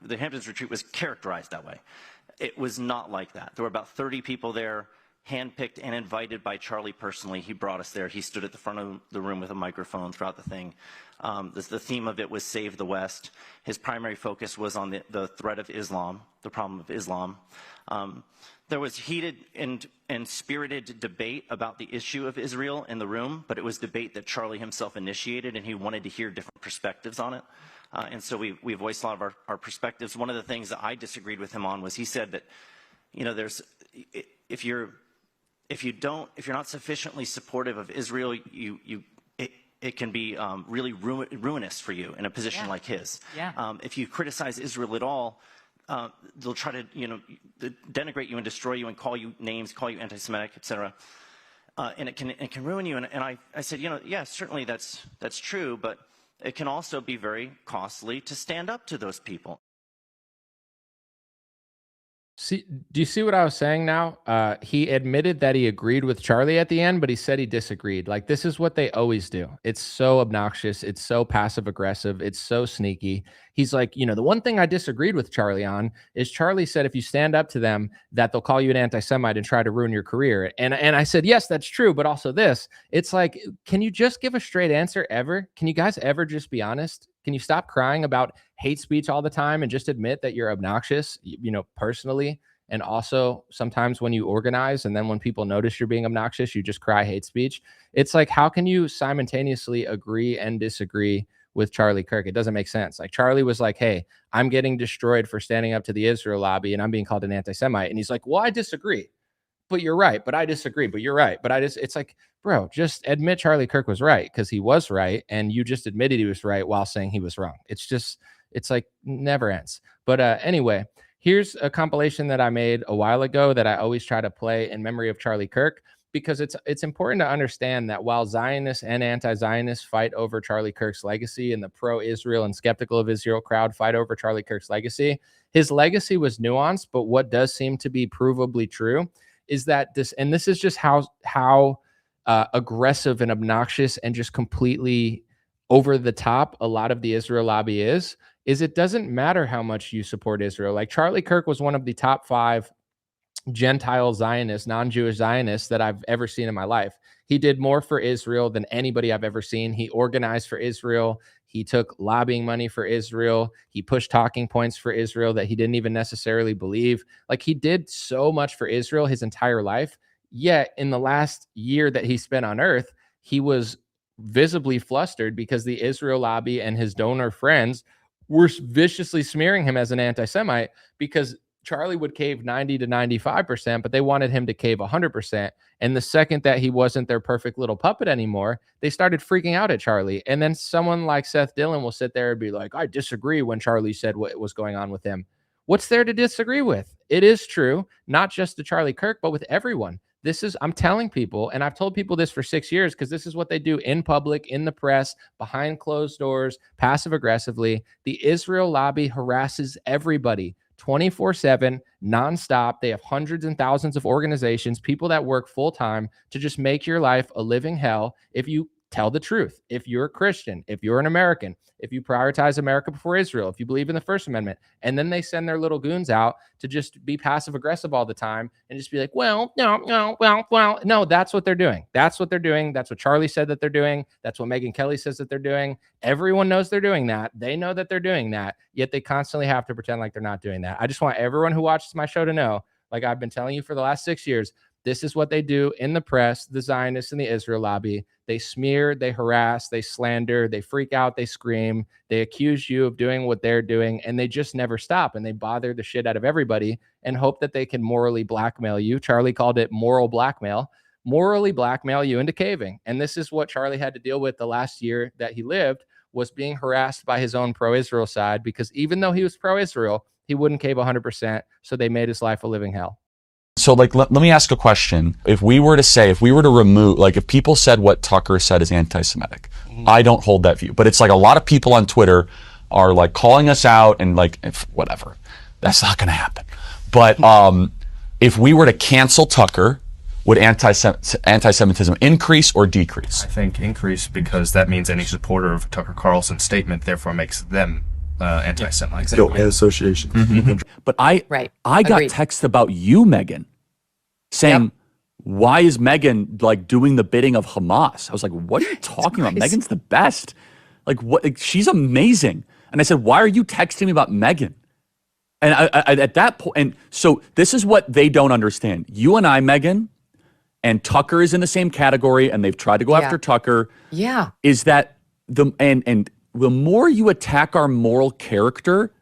S20: the Hamptons retreat was characterized that way. It was not like that. There were about 30 people there, handpicked and invited by Charlie personally. He brought us there. He stood at the front of the room with a microphone throughout the thing. The theme of it was Save the West. His primary focus was on the threat of Islam, the problem of Islam. There was heated and spirited debate about the issue of Israel in the room, but it was debate that Charlie himself initiated, and he wanted to hear different perspectives on it. And so we voiced a lot of our perspectives. One of the things that I disagreed with him on was he said that, you know, if you're not sufficiently supportive of Israel, it can be really ruinous for you in a position like his. If you criticize Israel at all, they'll try to, you know, denigrate you and destroy you and call you names, call you anti-Semitic, etc. And it can ruin you. And I said, you know, yeah, certainly that's true, but it can also be very costly to stand up to those people.
S8: See, do you see what I was saying now? He admitted that he agreed with Charlie at the end, but he said he disagreed. Like, this is what they always do. It's so obnoxious. It's so passive aggressive. It's so sneaky. He's like, you know, the one thing I disagreed with Charlie on is Charlie said if you stand up to them, that they'll call you an anti-Semite and try to ruin your career. And I said, yes, that's true. But also this, it's like, can you just give a straight answer ever? Can you guys ever just be honest? Can you stop crying about hate speech all the time and just admit that you're obnoxious, you know, personally? And also sometimes when you organize and then when people notice you're being obnoxious, you just cry hate speech. It's like, how can you simultaneously agree and disagree with Charlie Kirk? It doesn't make sense. Like, Charlie was like, hey, I'm getting destroyed for standing up to the Israel lobby and I'm being called an anti-Semite. And he's like, well, I disagree, but you're right. But I disagree, but you're right. But it's like, bro, just admit Charlie Kirk was right, because he was right. And you just admitted he was right while saying he was wrong. It's like never ends. But anyway, here's a compilation that I made a while ago that I always try to play in memory of Charlie Kirk, because it's important to understand that while Zionists and anti-Zionists fight over Charlie Kirk's legacy, and the pro-Israel and skeptical of Israel crowd fight over Charlie Kirk's legacy, his legacy was nuanced. But what does seem to be provably true is that this is just how aggressive and obnoxious and just completely over the top a lot of the Israel lobby is it doesn't matter how much you support Israel. Like, Charlie Kirk was one of the top 5 Gentile Zionists, non-Jewish Zionists that I've ever seen in my life. He did more for Israel than anybody I've ever seen. He organized for Israel. He took lobbying money for Israel. He pushed talking points for Israel that he didn't even necessarily believe. Like, he did so much for Israel his entire life. Yet in the last year that he spent on earth, he was visibly flustered because the Israel lobby and his donor friends were viciously smearing him as an anti-Semite, because Charlie would cave 90 to 95%, but they wanted him to cave 100%. And the second that he wasn't their perfect little puppet anymore, they started freaking out at Charlie. And then someone like Seth Dillon will sit there and be like, I disagree, when Charlie said what was going on with him. What's there to disagree with? It is true, not just to Charlie Kirk, but with everyone. I'm telling people, and I've told people this for 6 years, because this is what they do in public, in the press, behind closed doors, passive aggressively. The Israel lobby harasses everybody 24/7, nonstop. They have hundreds and thousands of organizations, people that work full time to just make your life a living hell if you tell the truth. If you're a Christian, if you're an American, if you prioritize America before Israel, if you believe in the First Amendment. And then they send their little goons out to just be passive aggressive all the time and just be like, well, no, that's what they're doing. That's what they're doing. That's what Charlie said that they're doing. That's what Megyn Kelly says that they're doing. Everyone knows they're doing that. They know that they're doing that, yet they constantly have to pretend like they're not doing that. I just want everyone who watches my show to know, like I've been telling you for the last 6 years, This is what they do in the press, the Zionists and the Israel lobby. They smear, they harass, they slander, they freak out, they scream, they accuse you of doing what they're doing, and they just never stop. And they bother the shit out of everybody and hope that they can morally blackmail you. Charlie called it moral blackmail. Morally blackmail you into caving. And this is what Charlie had to deal with the last year that he lived, was being harassed by his own pro-Israel side, because even though he was pro-Israel, he wouldn't cave 100%. So they made his life a living hell.
S21: So like, let me ask a question. If we were to remove, like if people said what Tucker said is anti-Semitic, I don't hold that view. But it's like a lot of people on Twitter are like calling us out and like, whatever. That's not going to happen. But if we were to cancel Tucker, would anti-Semitism increase or decrease?
S22: I think increase, because that means any supporter of Tucker Carlson's statement therefore makes them anti-Semites.
S23: Exactly. And association. Mm-hmm.
S24: But I got texts about you, Megan, saying, why is Megan like doing the bidding of Hamas? I was like, what are you talking about? Megan's the best. Like, what? Like, she's amazing. And I said, why are you texting me about Megan? And I at that point, and so this is what they don't understand. You and I, Megan, and Tucker is in the same category, and they've tried to go after Tucker.
S7: Yeah.
S24: Is that and the more you attack our moral character,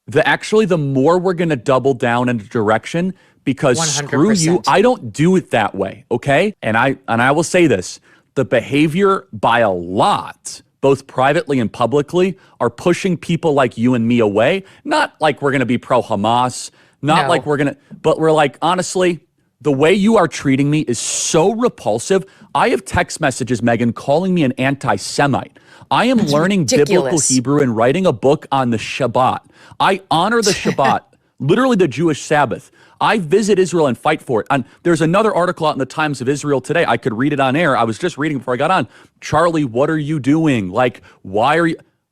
S24: the more we're going to double down in a direction, because 100%. Screw you, I don't do it that way, okay? And I will say this, the behavior by a lot, both privately and publicly, are pushing people like you and me away. Not like we're going to be pro-Hamas, not like we're going to, but we're like, honestly, the way you are treating me is so repulsive. I have text messages, Megan, calling me an anti-Semite. I am learning biblical Hebrew and writing a book on the Shabbat. I honor the Shabbat, literally the Jewish Sabbath. I visit Israel and fight for it. And there's another article out in the Times of Israel today. I could read it on air. I was just reading before I got on. Charlie, what are you doing? Like, what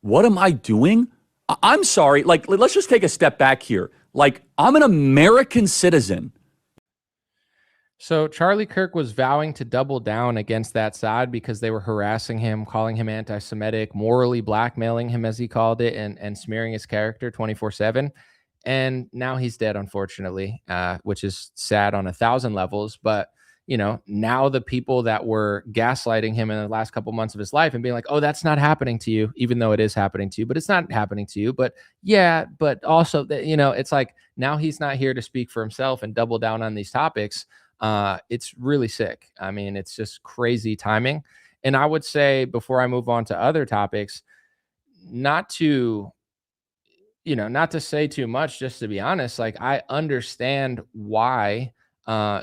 S24: am I doing? I'm sorry. Like, let's just take a step back here. Like, I'm an American citizen.
S8: So Charlie Kirk was vowing to double down against that side because they were harassing him, calling him anti-Semitic, morally blackmailing him, as he called it, and smearing his character 24/7. And now he's dead, unfortunately, which is sad on 1,000 levels. But, you know, now the people that were gaslighting him in the last couple months of his life and being like, oh, that's not happening to you, even though it is happening to you, but it's not happening to you. But yeah, but also, you know, it's like now he's not here to speak for himself and double down on these topics. It's really sick. I mean, it's just crazy timing. And I would say, before I move on to other topics, not to say too much, just to be honest, like, I understand why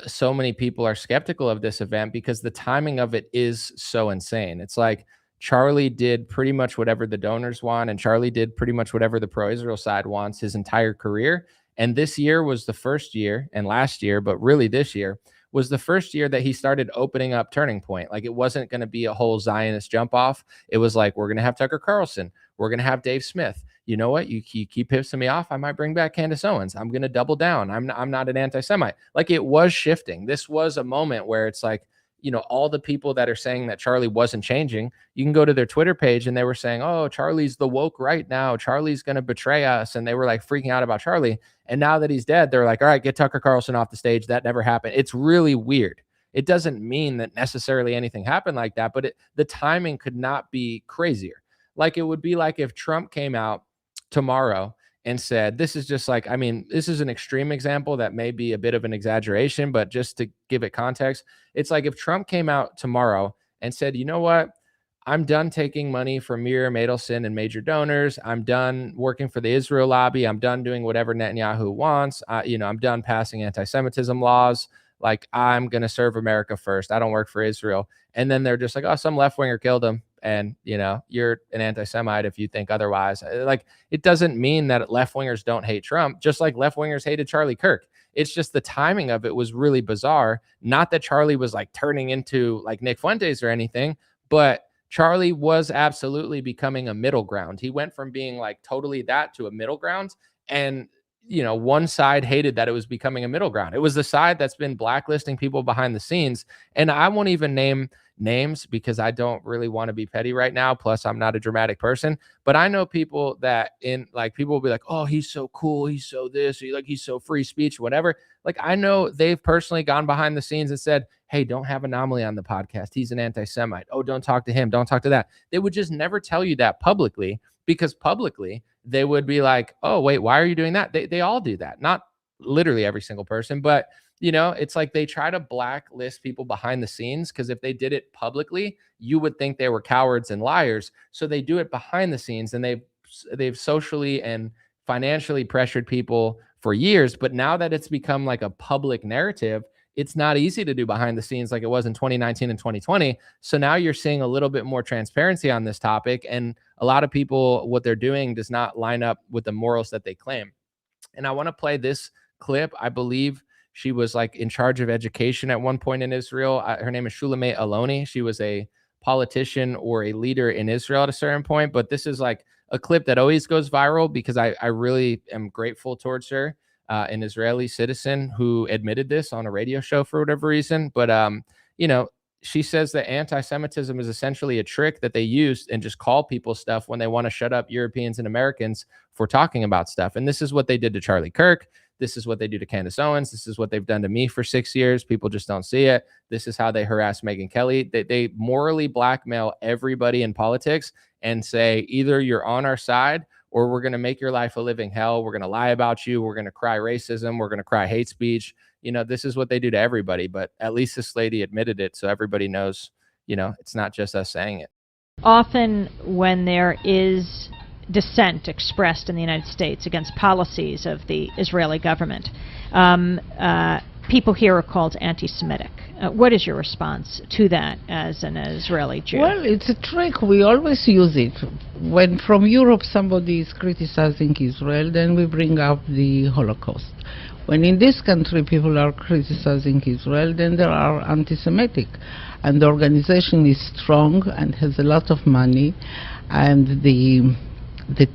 S8: so many people are skeptical of this event, because the timing of it is so insane. It's like Charlie did pretty much whatever the donors want, and Charlie did pretty much whatever the pro-Israel side wants his entire career. And this year was the first year, and last year, but really this year, was the first year that he started opening up Turning Point. Like, it wasn't going to be a whole Zionist jump off. It was like, we're going to have Tucker Carlson. We're going to have Dave Smith. You know what? You keep pissing me off, I might bring back Candace Owens. I'm going to double down. I'm not an anti-Semite. Like, it was shifting. This was a moment where it's like, you know, all the people that are saying that Charlie wasn't changing, you can go to their Twitter page and they were saying, oh, Charlie's the woke right now. Charlie's going to betray us. And they were like freaking out about Charlie. And now that he's dead, they're like, all right, get Tucker Carlson off the stage. That never happened. It's really weird. It doesn't mean that necessarily anything happened like that, but the timing could not be crazier. Like, it would be like if Trump came out tomorrow and said, this is just like, I mean, this is an extreme example that may be a bit of an exaggeration, but just to give it context, it's like if Trump came out tomorrow and said, you know what, I'm done taking money from Miriam Adelson and major donors. I'm done working for the Israel lobby. I'm done doing whatever Netanyahu wants. I'm done passing anti-Semitism laws. Like, I'm going to serve America first. I don't work for Israel. And then they're just like, oh, some left-winger killed him. And, you know, you're an anti-Semite if you think otherwise. Like, it doesn't mean that left-wingers don't hate Trump, just like left-wingers hated Charlie Kirk. It's just the timing of it was really bizarre. Not that Charlie was like turning into like Nick Fuentes or anything, but Charlie was absolutely becoming a middle ground. He went from being like totally that to a middle ground. And, you know, one side hated that it was becoming a middle ground. It was the side that's been blacklisting people behind the scenes. And I won't even name names because I don't really want to be petty right now. Plus, I'm not a dramatic person, but I know people that people will be like, oh, he's so cool. He's so this, he's so free speech, whatever. Like, I know they've personally gone behind the scenes and said, hey, don't have Anomaly on the podcast. He's an anti-Semite. Oh, don't talk to him. Don't talk to that. They would just never tell you that publicly, because publicly they would be like, oh, wait, why are you doing that? They all do that. Not literally every single person, but it's like they try to blacklist people behind the scenes, because if they did it publicly, you would think they were cowards and liars. So they do it behind the scenes, and they've socially and financially pressured people for years. But now that it's become like a public narrative, it's not easy to do behind the scenes like it was in 2019 and 2020. So now you're seeing a little bit more transparency on this topic. And a lot of people, what they're doing does not line up with the morals that they claim. And I want to play this clip. I believe she was like in charge of education at one point in Israel. Her name is Shulamit Aloni. She was a politician or a leader in Israel at a certain point. But this is like a clip that always goes viral because I really am grateful towards her, an Israeli citizen who admitted this on a radio show for whatever reason. But, she says that anti-Semitism is essentially a trick that they use and just call people stuff when they want to shut up Europeans and Americans for talking about stuff. And this is what they did to Charlie Kirk. This is what they do to Candace Owens. This is what they've done to me for 6 years. People just don't see it. This is how they harass Megyn Kelly. They morally blackmail everybody in politics and say, either you're on our side or we're going to make your life a living hell. We're going to lie about you. We're going to cry racism. We're going to cry hate speech. This is what they do to everybody. But at least this lady admitted it, so everybody knows, it's not just us saying it.
S1: Often when there is dissent expressed in the United States against policies of the Israeli government, people here are called anti-Semitic. What is your response to that as an Israeli Jew?
S2: Well, it's a trick. We always use it. When from Europe somebody is criticizing Israel, then we bring up the Holocaust. When in this country people are criticizing Israel, then they are anti-Semitic. And the organization is strong and has a lot of money, and the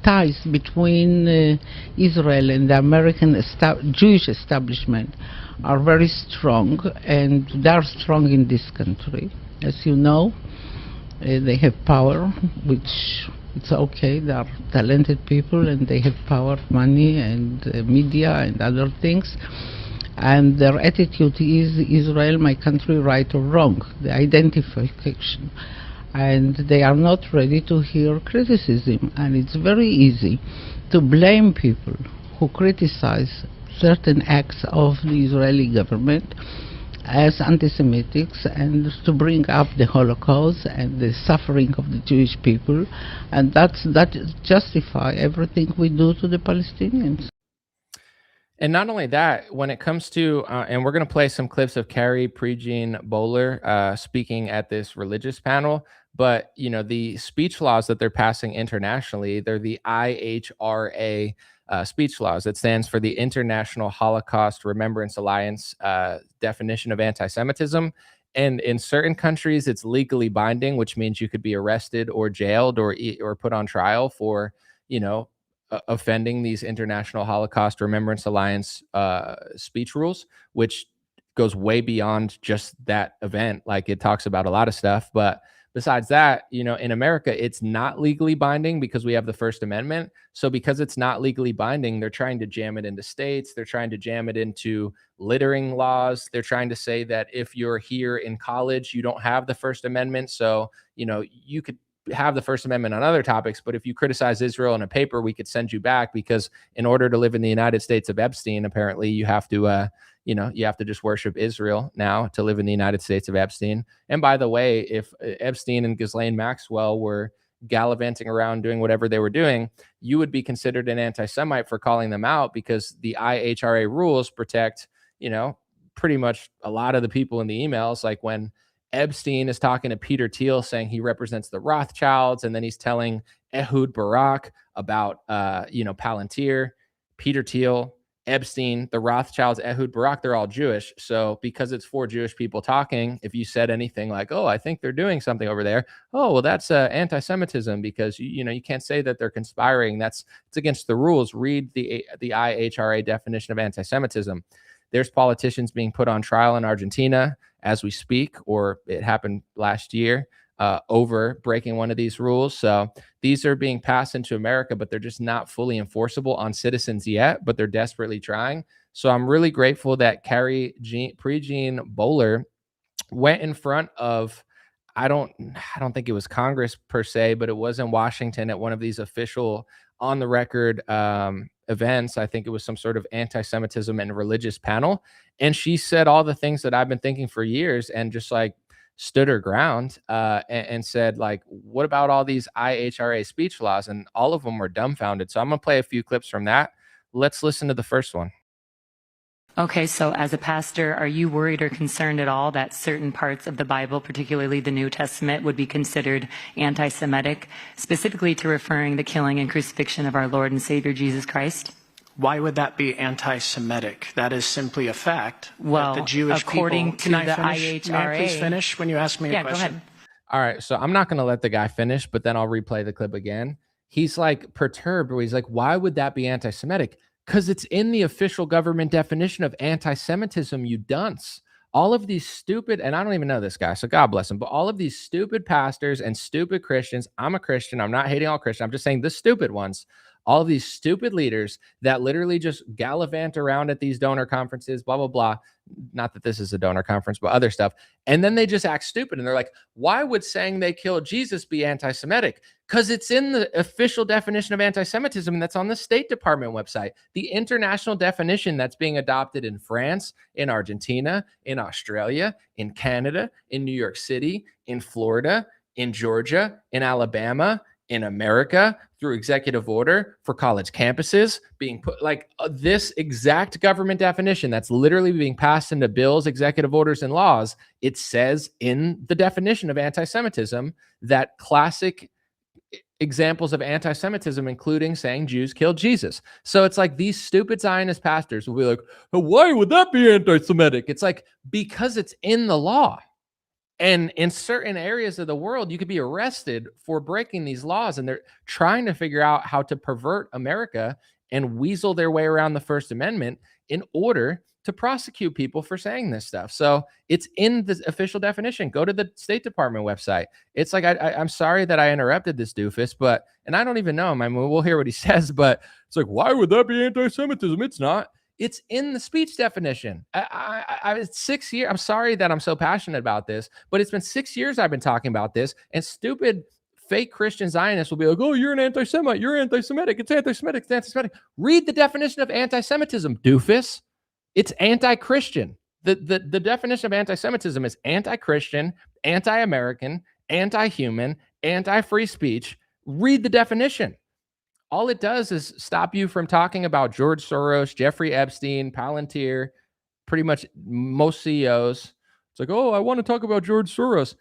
S2: ties between Israel and the American Jewish establishment are very strong, and they are strong in this country. As you know, they have power, which it's okay. They are talented people, and they have power, money, and media, and other things. And their attitude is Israel, my country, right or wrong, the identification. And they are not ready to hear criticism. And it's very easy to blame people who criticize certain acts of the Israeli government as anti-Semitics, and to bring up the Holocaust and the suffering of the Jewish people, and that justify everything we do to the Palestinians.
S8: And not only that, when it comes to, and we're going to play some clips of Carrie Prejean Bowler speaking at this religious panel, but, the speech laws that they're passing internationally, they're the IHRA speech laws. That stands for the International Holocaust Remembrance Alliance definition of anti-Semitism. And in certain countries, it's legally binding, which means you could be arrested or jailed or put on trial for, offending these International Holocaust Remembrance Alliance speech rules, which goes way beyond just that event. Like, it talks about a lot of stuff. But besides that, in America, it's not legally binding because we have the First Amendment. So because it's not legally binding, they're trying to jam it into states. They're trying to jam it into littering laws. They're trying to say that if you're here in college, you don't have the First Amendment. So, you could have the First Amendment on other topics, but if you criticize Israel in a paper, we could send you back, because in order to live in the United States of Epstein, apparently you have to, you have to just worship Israel now to live in the United States of Epstein. And by the way, if Epstein and Ghislaine Maxwell were gallivanting around doing whatever they were doing, you would be considered an anti-Semite for calling them out, because the IHRA rules protect, pretty much a lot of the people in the emails. Like when Epstein is talking to Peter Thiel saying he represents the Rothschilds, and then he's telling Ehud Barak about, Palantir, Peter Thiel, Epstein, the Rothschilds, Ehud Barak, they're all Jewish. So because it's four Jewish people talking, if you said anything like, oh, I think they're doing something over there, oh, well, that's anti-Semitism, because, you can't say that they're conspiring. It's against the rules. Read the IHRA definition of anti-Semitism. There's politicians being put on trial in Argentina as we speak, or it happened last year, over breaking one of these rules. So these are being passed into America, but they're just not fully enforceable on citizens yet, but they're desperately trying. So I'm really grateful that Prejean Bowler went in front of, I don't think it was Congress per se, but it was in Washington at one of these official on the record events. I think it was some sort of anti-Semitism and religious panel. And she said all the things that I've been thinking for years, and just like stood her ground and said, like, what about all these IHRA speech laws? And all of them were dumbfounded. So I'm going to play a few clips from that. Let's listen to the first one.
S3: Okay, so as a pastor, are you worried or concerned at all that certain parts of the Bible, particularly the New Testament, would be considered anti-Semitic, specifically to referring the killing and crucifixion of our Lord and Savior Jesus Christ?
S5: Why would that be anti-Semitic? That is simply a fact.
S3: Well,
S5: that the Jewish
S3: according
S5: people,
S3: to the
S5: IHRA. May I please finish when you ask me a question?
S3: Yeah, go ahead.
S8: All right, so I'm not going to let the guy finish, but then I'll replay the clip again. He's like perturbed, where he's like, why would that be anti-Semitic? Because it's in the official government definition of anti-Semitism, you dunce. All of these stupid, and I don't even know this guy, so God bless him, but all of these stupid pastors and stupid Christians, I'm a Christian, I'm not hating all Christians, I'm just saying the stupid ones, all of these stupid leaders that literally just gallivant around at these donor conferences, blah, blah, blah. Not that this is a donor conference, but other stuff. And then they just act stupid. And they're like, why would saying they killed Jesus be anti-Semitic? Because it's in the official definition of anti-Semitism, and that's on the State Department website. The international definition that's being adopted in France, in Argentina, in Australia, in Canada, in New York City, in Florida, in Georgia, in Alabama, in America, through executive order for college campuses, being put like this exact government definition that's literally being passed into bills, executive orders, and laws. It says in the definition of anti-Semitism that classic examples of anti-Semitism, including saying Jews killed Jesus. So it's like these stupid Zionist pastors will be like, oh, why would that be anti-Semitic? It's like, because it's in the law. And in certain areas of the world, you could be arrested for breaking these laws. And they're trying to figure out how to pervert America and weasel their way around the First Amendment in order to prosecute people for saying this stuff. So it's in the official definition. Go to the State Department website. It's like, I'm sorry that I interrupted this doofus, but, and I don't even know him. I mean, we'll hear what he says, but it's like, why would that be anti-Semitism? It's not. It's in the speech definition. It's 6 years. I'm sorry that I'm so passionate about this, but it's been 6 years I've been talking about this, and stupid fake Christian Zionists will be like, oh, you're an anti-Semite. You're anti-Semitic. It's anti-Semitic. It's anti-Semitic. Read the definition of anti-Semitism, doofus. It's anti-Christian. The definition of anti-Semitism is anti-Christian, anti-American, anti-human, anti-free speech. Read the definition. All it does is stop you from talking about George Soros, Jeffrey Epstein, Palantir, pretty much most CEOs. It's like, oh, I want to talk about George Soros.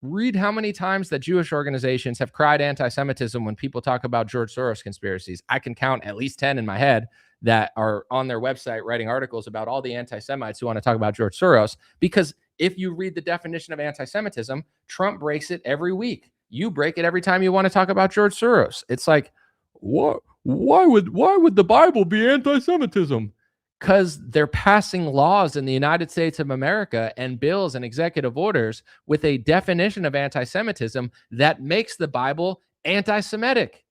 S8: Read how many times that Jewish organizations have cried anti-Semitism when people talk about George Soros conspiracies. I can count at least 10 in my head that are on their website writing articles about all the anti-Semites who want to talk about George Soros. Because if you read the definition of anti-Semitism, Trump breaks it every week. You break it every time you want to talk about George Soros. It's like, what? Why would the Bible be anti-Semitism? Because they're passing laws in the United States of America and bills and executive orders with a definition of anti-Semitism that makes the Bible anti-Semitic.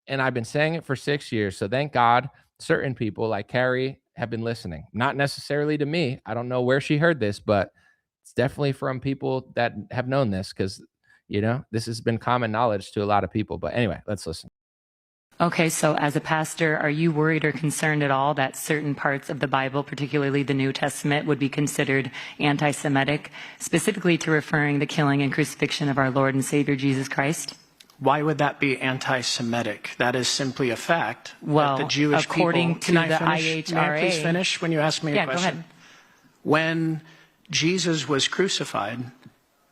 S8: And I've been saying it for 6 years. So thank God certain people like Carrie have been listening. Not necessarily to me. I don't know where she heard this, but it's definitely from people that have known this, because, you know, this has been common knowledge to a lot of people. But anyway, let's listen.
S3: Okay, so as a pastor, are you worried or concerned at all that certain parts of the Bible, particularly the New Testament, would be considered anti-Semitic, specifically to referring the killing and crucifixion of our Lord and Savior Jesus Christ?
S5: Why would that be anti-Semitic? That is simply a fact.
S3: Well,
S5: that the Jewish
S3: according
S5: people,
S3: to the IHRA.
S5: May I please finish when you ask me a question?
S3: Yeah, go ahead.
S5: When Jesus was crucified,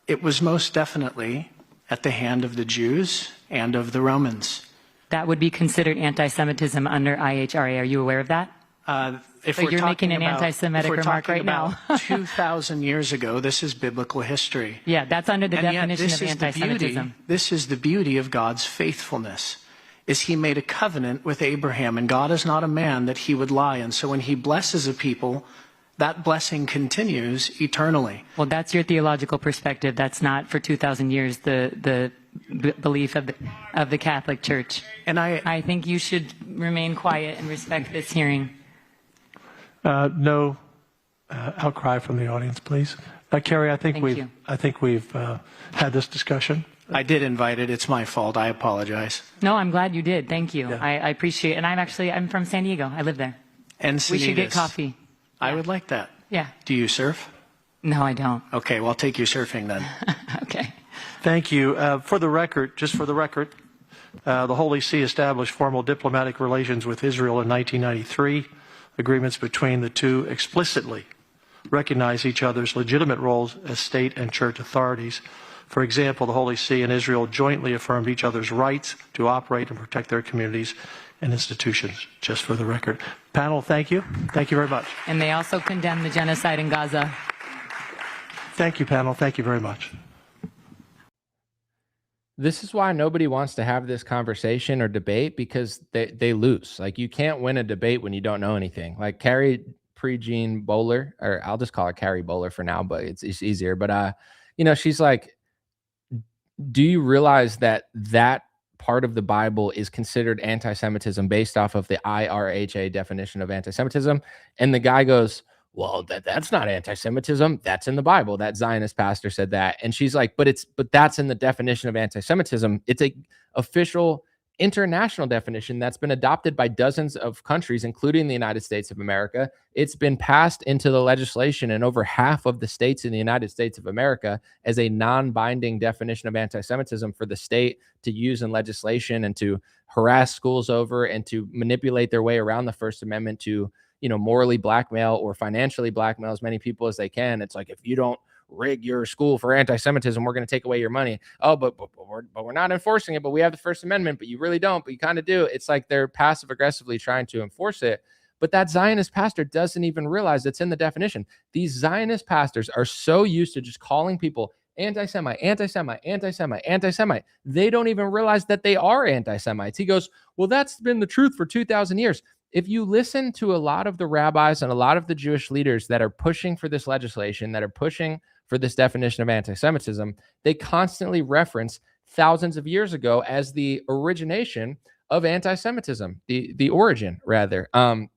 S5: it was most definitely at the hand of the Jews and of the Romans.
S3: That would be considered anti-Semitism under IHRA. Are you aware of that?
S5: If
S3: you're making an anti-Semitic remark right now.
S5: 2,000 years ago, this is biblical history.
S3: Yeah, that's under the
S5: And
S3: definition
S5: yet,
S3: of anti-Semitism.
S5: This is the beauty of God's faithfulness. is he made a covenant with Abraham, and God is not a man that he would lie. And so when he blesses a people, that blessing continues eternally.
S3: Well, that's your theological perspective. That's not for 2,000 years the belief of the Catholic Church.
S5: And
S3: I think you should remain quiet and respect this hearing.
S4: No outcry from the audience, please. Carrie, I think we've had this discussion.
S5: I did invite it. It's my fault. I apologize.
S3: No, I'm glad you did. Thank you.
S5: Yeah.
S3: I appreciate it. And I'm from San Diego. I live there.
S5: And
S3: we should get coffee.
S5: I would like that.
S3: Yeah.
S5: Do you surf?
S3: No, I don't.
S5: Okay, well, I'll take you surfing then.
S3: Okay.
S4: Thank you. For the record, the Holy See established formal diplomatic relations with Israel in 1993. Agreements between the two explicitly recognize each other's legitimate roles as state and church authorities. For example, the Holy See and Israel jointly affirmed each other's rights to operate and protect their communities and institutions, just for the record. Panel, thank you. Thank you very much.
S3: And they also condemn the genocide in Gaza.
S4: Thank you, panel. Thank you very much.
S8: This is why nobody wants to have this conversation or debate, because they lose. Like, you can't win a debate when you don't know anything. Like Carrie Prejean Bowler, or I'll just call her Carrie Bowler for now, but it's easier. But she's like, do you realize that part of the Bible is considered anti-Semitism based off of the IRHA definition of anti-Semitism? And the guy goes, well, that's not anti-Semitism. That's in the Bible. That Zionist pastor said that. And she's like, but that's in the definition of anti-Semitism. It's a official international definition that's been adopted by dozens of countries, including the United States of America. It's been passed into the legislation in over half of the states in the United States of America as a non-binding definition of anti-Semitism for the state to use in legislation and to harass schools over and to manipulate their way around the First Amendment to, morally blackmail or financially blackmail as many people as they can. It's like, if you don't rig your school for anti-Semitism, we're going to take away your money. Oh, but we're not enforcing it, but we have the First Amendment, but you really don't, but you kind of do. It's like they're passive aggressively trying to enforce it. But that Zionist pastor doesn't even realize it's in the definition. These Zionist pastors are so used to just calling people anti-Semite, anti-Semite, anti-Semite, anti-Semite. They don't even realize that they are anti-Semites. He goes, well, that's been the truth for 2,000 years. If you listen to a lot of the rabbis and a lot of the Jewish leaders that are pushing for this legislation, that are pushing for this definition of anti-Semitism, they constantly reference thousands of years ago as the origination of anti-Semitism, the origin rather. And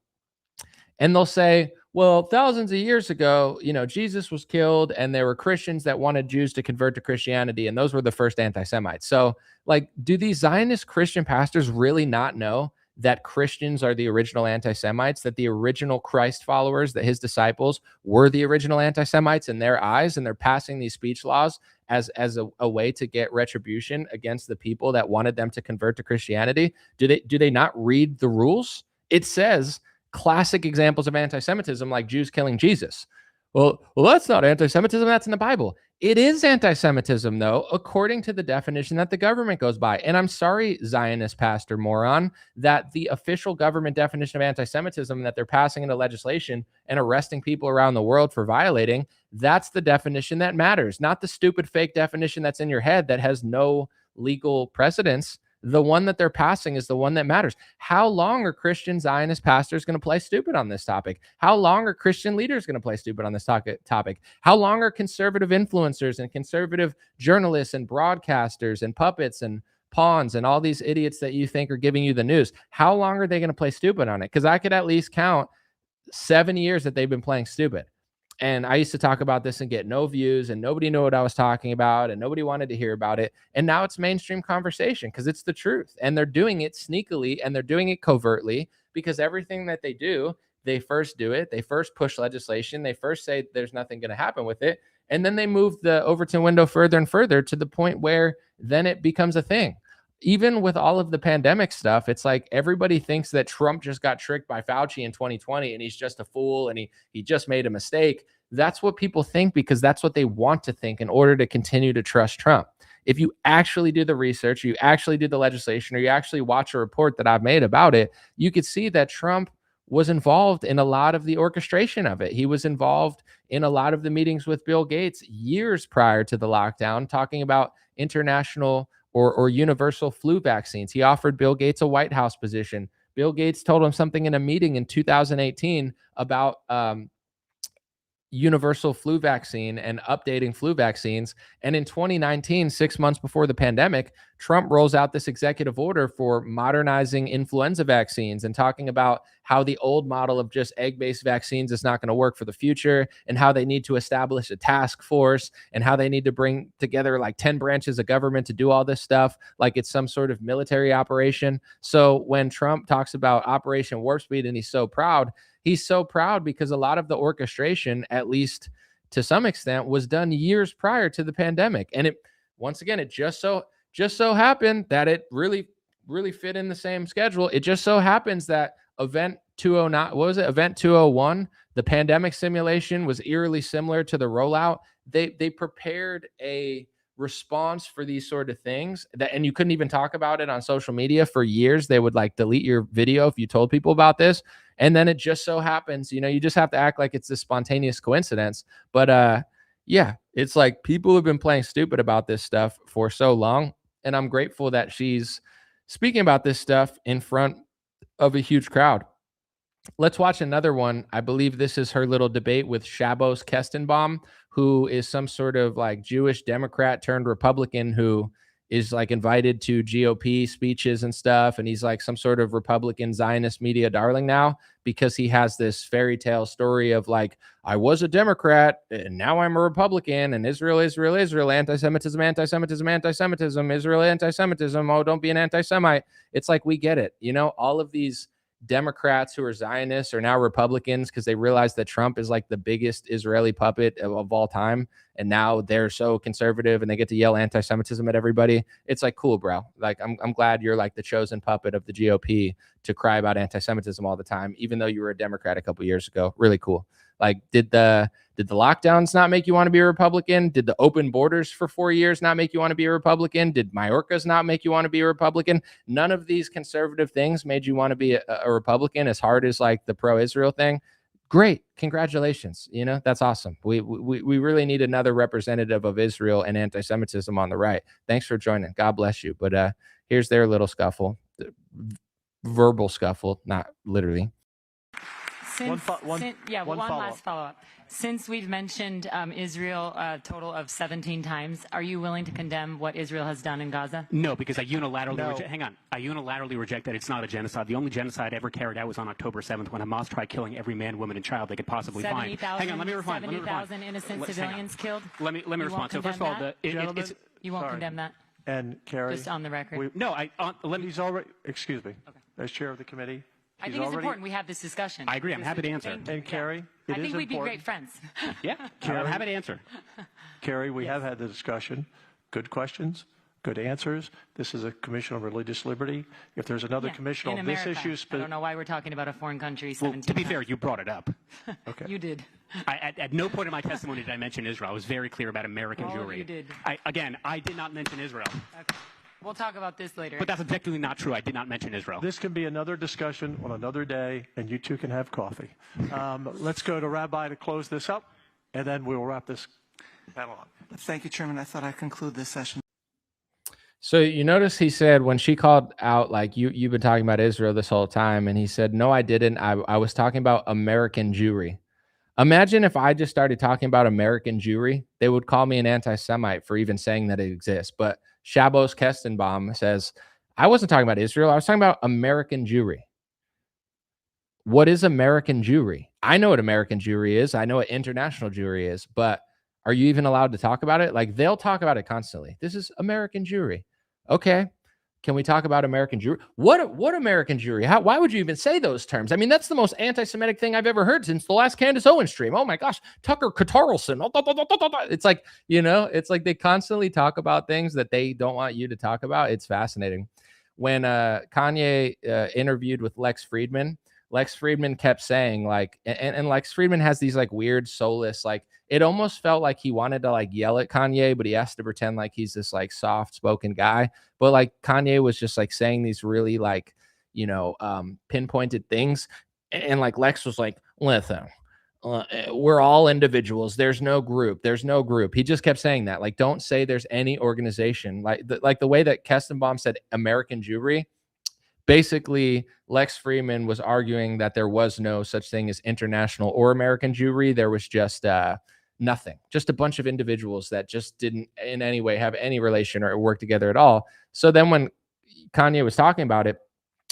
S8: they'll say, well, thousands of years ago, Jesus was killed and there were Christians that wanted Jews to convert to Christianity, and those were the first anti-Semites. So, like, do these Zionist Christian pastors really not know that Christians are the original anti-Semites, that the original Christ followers, that his disciples were the original anti-Semites in their eyes, and they're passing these speech laws as a way to get retribution against the people that wanted them to convert to Christianity? Do they not read the rules? It says classic examples of anti-Semitism, like Jews killing Jesus. Well, that's not anti-Semitism. That's in the Bible. It is anti-Semitism, though, according to the definition that the government goes by. And I'm sorry, Zionist pastor moron, that the official government definition of anti-Semitism that they're passing into legislation and arresting people around the world for violating, that's the definition that matters, not the stupid fake definition that's in your head that has no legal precedence. The one that they're passing is the one that matters. How long are Christian Zionist pastors going to play stupid on this topic? How long are Christian leaders going to play stupid on this topic? How long are conservative influencers and conservative journalists and broadcasters and puppets and pawns and all these idiots that you think are giving you the news? How long are they going to play stupid on it? Because I could at least count 7 years that they've been playing stupid. And I used to talk about this and get no views, and nobody knew what I was talking about, and nobody wanted to hear about it. And now it's mainstream conversation because it's the truth. And they're doing it sneakily, and they're doing it covertly, because everything that they do, they first do it. They first push legislation. They first say there's nothing going to happen with it. And then they move the Overton window further and further to the point where then it becomes a thing. Even with all of the pandemic stuff, it's like everybody thinks that Trump just got tricked by Fauci in 2020 and he's just a fool and he just made a mistake. That's what people think because that's what they want to think in order to continue to trust Trump. If you actually do the research, you actually do the legislation, or you actually watch a report that I've made about it, you could see that Trump was involved in a lot of the orchestration of it. He was involved in a lot of the meetings with Bill Gates years prior to the lockdown, talking about international or universal flu vaccines. He offered Bill Gates a White House position. Bill Gates told him something in a meeting in 2018 about universal flu vaccine and updating flu vaccines. And in 2019, 6 months before the pandemic, Trump rolls out this executive order for modernizing influenza vaccines and talking about how the old model of just egg-based vaccines is not going to work for the future, and how they need to establish a task force, and how they need to bring together like 10 branches of government to do all this stuff like it's some sort of military operation. So when Trump talks about Operation Warp Speed and he's so proud because a lot of the orchestration, at least to some extent, was done years prior to the pandemic. And it, once again, it just so happened that it really fit in the same schedule. It just so happens that Event 209, what was it? Event 201, the pandemic simulation was eerily similar to the rollout. They prepared a response for these sort of things that, and you couldn't even talk about it on social media for years. They would like delete your video if you told people about this. And then it just so happens, you know, you just have to act like it's this spontaneous coincidence. But yeah, it's like people have been playing stupid about this stuff for so long. And I'm grateful that she's speaking about this stuff in front of a huge crowd. Let's watch another one. I believe this is her little debate with Shabos Kestenbaum, who is some sort of like Jewish Democrat turned Republican who is like invited to GOP speeches and stuff. And he's like some sort of Republican Zionist media darling now because he has this fairy tale story of like, I was a Democrat and now I'm a Republican, and Israel, Israel, Israel, anti-Semitism, anti-Semitism, anti-Semitism, Israel, anti-Semitism. Oh, don't be an anti-Semite. It's like, we get it. You know, all of these Democrats who are Zionists are now Republicans because they realize that Trump is like the biggest Israeli puppet of all time. And now they're so conservative and they get to yell anti-Semitism at everybody. It's like, cool, bro. Like, I'm glad you're like the chosen puppet of the GOP to cry about anti-Semitism all the time, even though you were a Democrat a couple years ago. Really cool. Like, did the lockdowns not make you want to be a Republican? Did the open borders for 4 years not make you want to be a Republican? Did Mayorkas not make you want to be a Republican? None of these conservative things made you want to be a Republican, as hard as like the pro-Israel thing. Great. Congratulations. You know, that's awesome. We really need another representative of Israel and anti-Semitism on the right. Thanks for joining. God bless you. But here's their little scuffle, verbal scuffle, not literally.
S3: One last follow-up. Since we've mentioned Israel a total of 17 times, are you willing to condemn what Israel has done in Gaza?
S6: No, because I unilaterally reject that it's not a genocide. The only genocide ever carried out was on October 7th when Hamas tried killing every man, woman, and child they could possibly find. Hang on, let me refine.
S3: 70,000 innocent civilians killed?
S6: Let me respond. So first of all,
S3: you won't condemn that?
S4: And Carrie,
S3: just on the record.
S4: He's already. Excuse me. Okay. As chair of the committee.
S3: I think it's important we have this discussion.
S6: I agree. I'm happy to answer.
S4: And Carrie,
S3: I think we'd be great friends.
S6: Yeah, I'm happy to answer.
S4: Carrie, we have had the discussion. Good questions, good answers. This is a commission on religious liberty. If there's another commission on this issue,
S3: I don't know why we're talking about a foreign country.
S6: Well, to be fair, you brought it up.
S4: Okay.
S3: You did.
S6: At no point in my testimony did I mention Israel. I was very clear about American Jewry.
S3: You did.
S6: I did not mention Israel.
S3: Okay. We'll talk about this later.
S6: But that's objectively not true. I did not mention Israel.
S4: This can be another discussion on another day, and you two can have coffee. Let's go to Rabbi to close this up, and then we'll wrap this panel up.
S9: Thank you, Chairman. I thought I'd conclude this session.
S8: So you notice he said when she called out, like, you've been talking about Israel this whole time, and he said, no, I didn't. I was talking about American Jewry. Imagine if I just started talking about American Jewry, they would call me an anti-Semite for even saying that it exists. But Shabos Kestenbaum says, I wasn't talking about Israel. I was talking about American Jewry. What is American Jewry? I know what American Jewry is. I know what international Jewry is. But are you even allowed to talk about it? Like, they'll talk about it constantly. This is American Jewry. Okay. Can we talk about American Jewry? What American Jewry? Why would you even say those terms? I mean, that's the most anti-Semitic thing I've ever heard since the last Candace Owens stream. Oh my gosh, Tucker Carlson. It's like, you know, it's like they constantly talk about things that they don't want you to talk about. It's fascinating. When Kanye interviewed with Lex Friedman kept saying like, and Lex Friedman has these like weird soulless, like, it almost felt like he wanted to like yell at Kanye, but he has to pretend like he's this like soft spoken guy. But like Kanye was just like saying these really like, you know, pinpointed things. And like Lex was like, listen, we're all individuals. There's no group. There's no group. He just kept saying that. Like, don't say there's any organization. Like the way that Kestenbaum said American Jewry. Basically, Lex Friedman was arguing that there was no such thing as international or American Jewry. There was just nothing, just a bunch of individuals that just didn't in any way have any relation or work together at all. So then when Kanye was talking about it,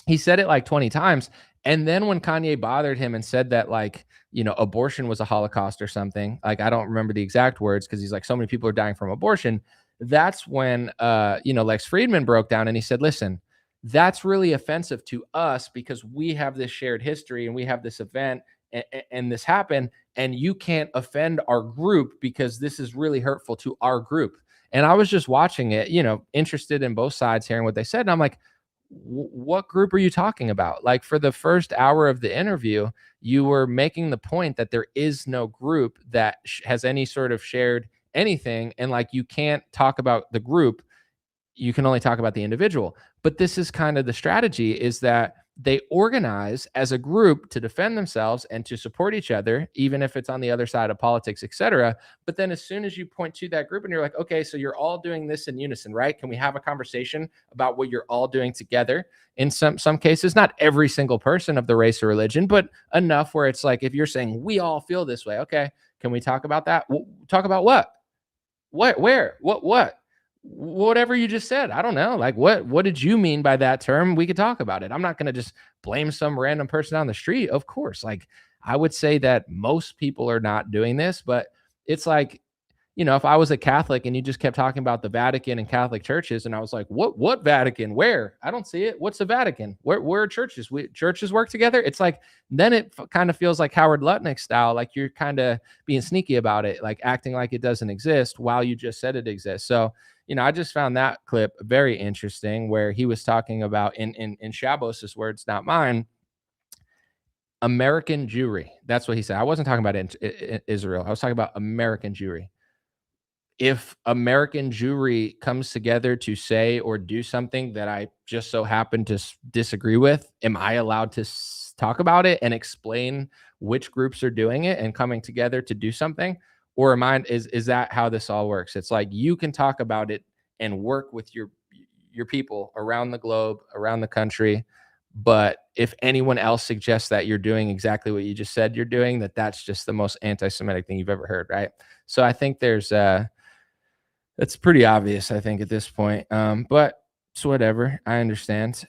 S8: he said it like 20 times. And then when Kanye bothered him and said that, like, you know, abortion was a Holocaust or something, like, I don't remember the exact words because he's like, so many people are dying from abortion. That's when, you know, Lex Friedman broke down and he said, listen, that's really offensive to us because we have this shared history and we have this event and this happened, and you can't offend our group because this is really hurtful to our group. And I was just watching it, you know, interested in both sides, hearing what they said. And I'm like, what group are you talking about? Like, for the first hour of the interview, you were making the point that there is no group that has any sort of shared anything. And like, you can't talk about the group. You can only talk about the individual. But this is kind of the strategy, is that they organize as a group to defend themselves and to support each other, even if it's on the other side of politics, etc. But then as soon as you point to that group and you're like, okay, so you're all doing this in unison, right? Can we have a conversation about what you're all doing together? In some cases, not every single person of the race or religion, but enough where it's like, if you're saying we all feel this way, okay, can we talk about that? Talk about what? What? Where? What? Whatever you just said. I don't know. Like, what did you mean by that term? We could talk about it. I'm not going to just blame some random person on the street. Of course, like, I would say that most people are not doing this, but it's like, you know, if I was a Catholic and you just kept talking about the Vatican and Catholic churches, and I was like, what Vatican? Where? I don't see it. What's the Vatican? Where are churches? Churches work together? It's like, then it kind of feels like Howard Lutnick style, like you're kind of being sneaky about it, like acting like it doesn't exist while you just said it exists. So, you know, I just found that clip very interesting, where he was talking about, in Shabos's words, not mine, American Jewry. That's what he said. I wasn't talking about Israel. I was talking about American Jewry. If American Jewry comes together to say or do something that I just so happen to disagree with, am I allowed to talk about it and explain which groups are doing it and coming together to do something? Or is that how this all works? It's like, you can talk about it and work with your people around the globe, around the country, but if anyone else suggests that you're doing exactly what you just said you're doing, that's just the most anti-Semitic thing you've ever heard, right? So I think there's that's pretty obvious, I think, at this point. But it's whatever. I understand.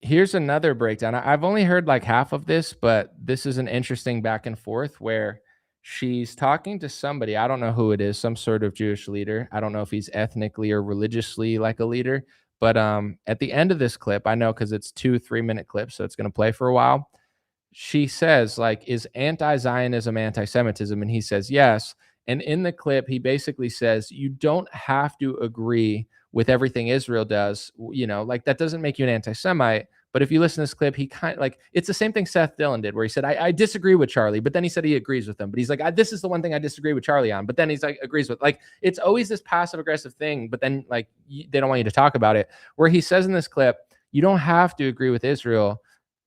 S8: Here's another breakdown. I've only heard like half of this, but this is an interesting back and forth where she's talking to somebody. I don't know who it is, some sort of Jewish leader. I don't know if he's ethnically or religiously like a leader. But at the end of this clip, I know because it's 2 3-minute clips, so it's going to play for a while. She says, like, is anti-Zionism anti-Semitism? And he says, yes. And in the clip, he basically says, you don't have to agree with everything Israel does. You know, like, that doesn't make you an anti-Semite. But if you listen to this clip, he kind of like, it's the same thing Seth Dillon did, where he said, I disagree with Charlie, but then he said he agrees with him. But he's like, this is the one thing I disagree with Charlie on. But then he's like, agrees with, like, it's always this passive aggressive thing. But then, like, they don't want you to talk about it. Where he says in this clip, you don't have to agree with Israel.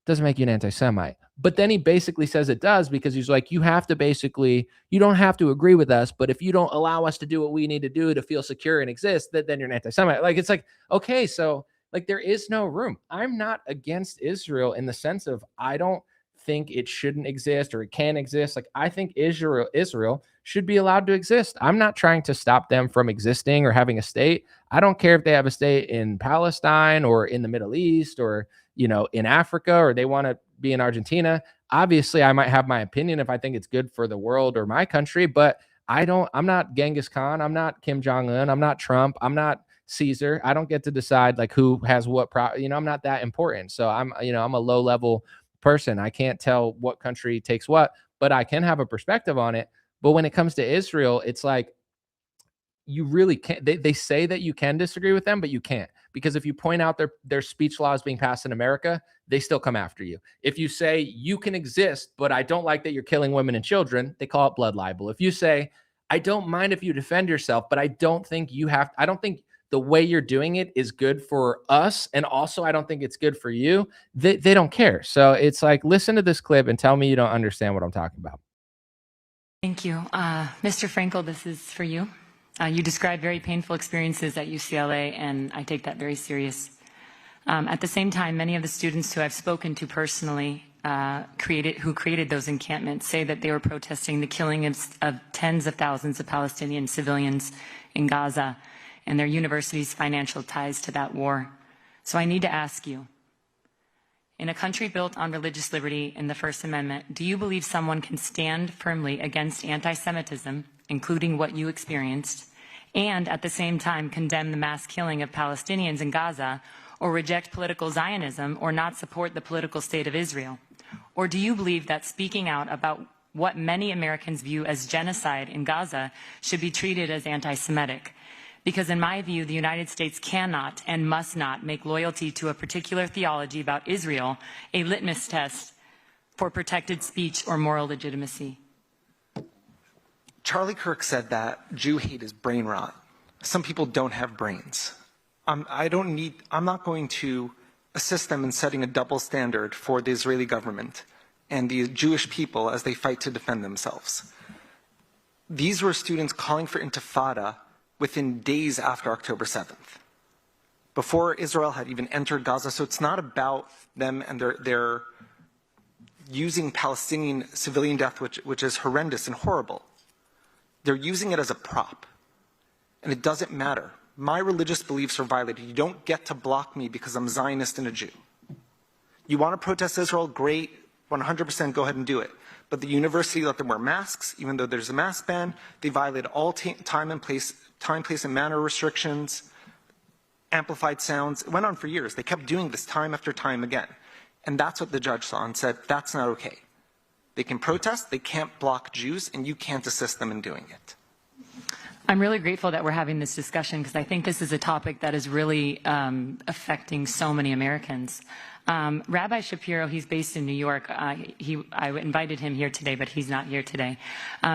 S8: Doesn't make you an anti-Semite. But then he basically says it does, because he's like, you don't have to agree with us, but if you don't allow us to do what we need to do to feel secure and exist, then you're an anti-Semite. Like, it's like, okay, so like, there is no room. I'm not against Israel in the sense of, I don't think it shouldn't exist or it can exist. Like, I think Israel should be allowed to exist. I'm not trying to stop them from existing or having a state. I don't care if they have a state in Palestine or in the Middle East or, you know, in Africa, or they want to be in Argentina. Obviously, I might have my opinion if I think it's good for the world or my country, but I'm not Genghis Khan. I'm not Kim Jong-un. I'm not Trump. I'm not Caesar. I don't get to decide like who has what, I'm not that important. So I'm a low level person. I can't tell what country takes what, but I can have a perspective on it. But when it comes to Israel, it's like, you really can't. They say that you can disagree with them, but you can't, because if you point out their speech laws being passed in America, they still come after you. If you say you can exist, but I don't like that you're killing women and children, they call it blood libel. If you say, I don't mind if you defend yourself, but I don't think the way you're doing it is good for us, and also I don't think it's good for you, they don't care. So it's like, listen to this clip and tell me you don't understand what I'm talking about.
S3: Thank you. Mr. Frankel, this is for you. You described very painful experiences at UCLA, and I take that very serious. At the same time, many of the students who I've spoken to personally who created those encampments say that they were protesting the killing of tens of thousands of Palestinian civilians in Gaza and their university's financial ties to that war. So I need to ask you, in a country built on religious liberty in the First Amendment, do you believe someone can stand firmly against anti-Semitism, including what you experienced, and at the same time condemn the mass killing of Palestinians in Gaza, or reject political Zionism, or not support the political state of Israel? Or do you believe that speaking out about what many Americans view as genocide in Gaza should be treated as anti-Semitic? Because in my view, the United States cannot and must not make loyalty to a particular theology about Israel a litmus test for protected speech or moral legitimacy.
S10: Charlie Kirk said that Jew hate is brain rot. Some people don't have brains. I'm not going to assist them in setting a double standard for the Israeli government and the Jewish people as they fight to defend themselves. These were students calling for intifada within days after October 7th, before Israel had even entered Gaza. So it's not about them and their using Palestinian civilian death, which is horrendous and horrible. They're using it as a prop, and it doesn't matter. My religious beliefs are violated. You don't get to block me because I'm Zionist and a Jew. You want to protest Israel? Great, 100% go ahead and do it. But the university let them wear masks, even though there's a mask ban. They violated all time, place, and manner restrictions, amplified sounds. It went on for years. They kept doing this time after time again. And that's what the judge saw and said, that's not okay. They can protest, they can't block Jews, and you can't assist them in doing it.
S3: I'm really grateful that we're having this discussion because I think this is a topic that is really affecting so many Americans. Rabbi Shapiro, he's based in New York. I invited him here today, but he's not here today.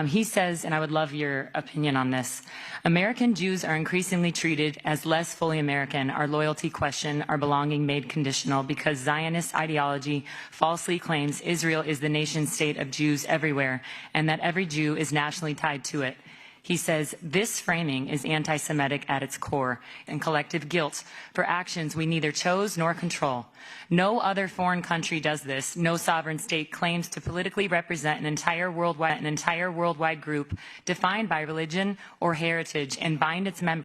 S3: He says, and I would love your opinion on this, American Jews are increasingly treated as less fully American, our loyalty questioned, our belonging made conditional, because Zionist ideology falsely claims Israel is the nation state of Jews everywhere, and that every Jew is nationally tied to it. He says, this framing is anti-Semitic at its core and collective guilt for actions we neither chose nor control. No other foreign country does this. No sovereign state claims to politically represent an entire worldwide group defined by religion or heritage and bind its members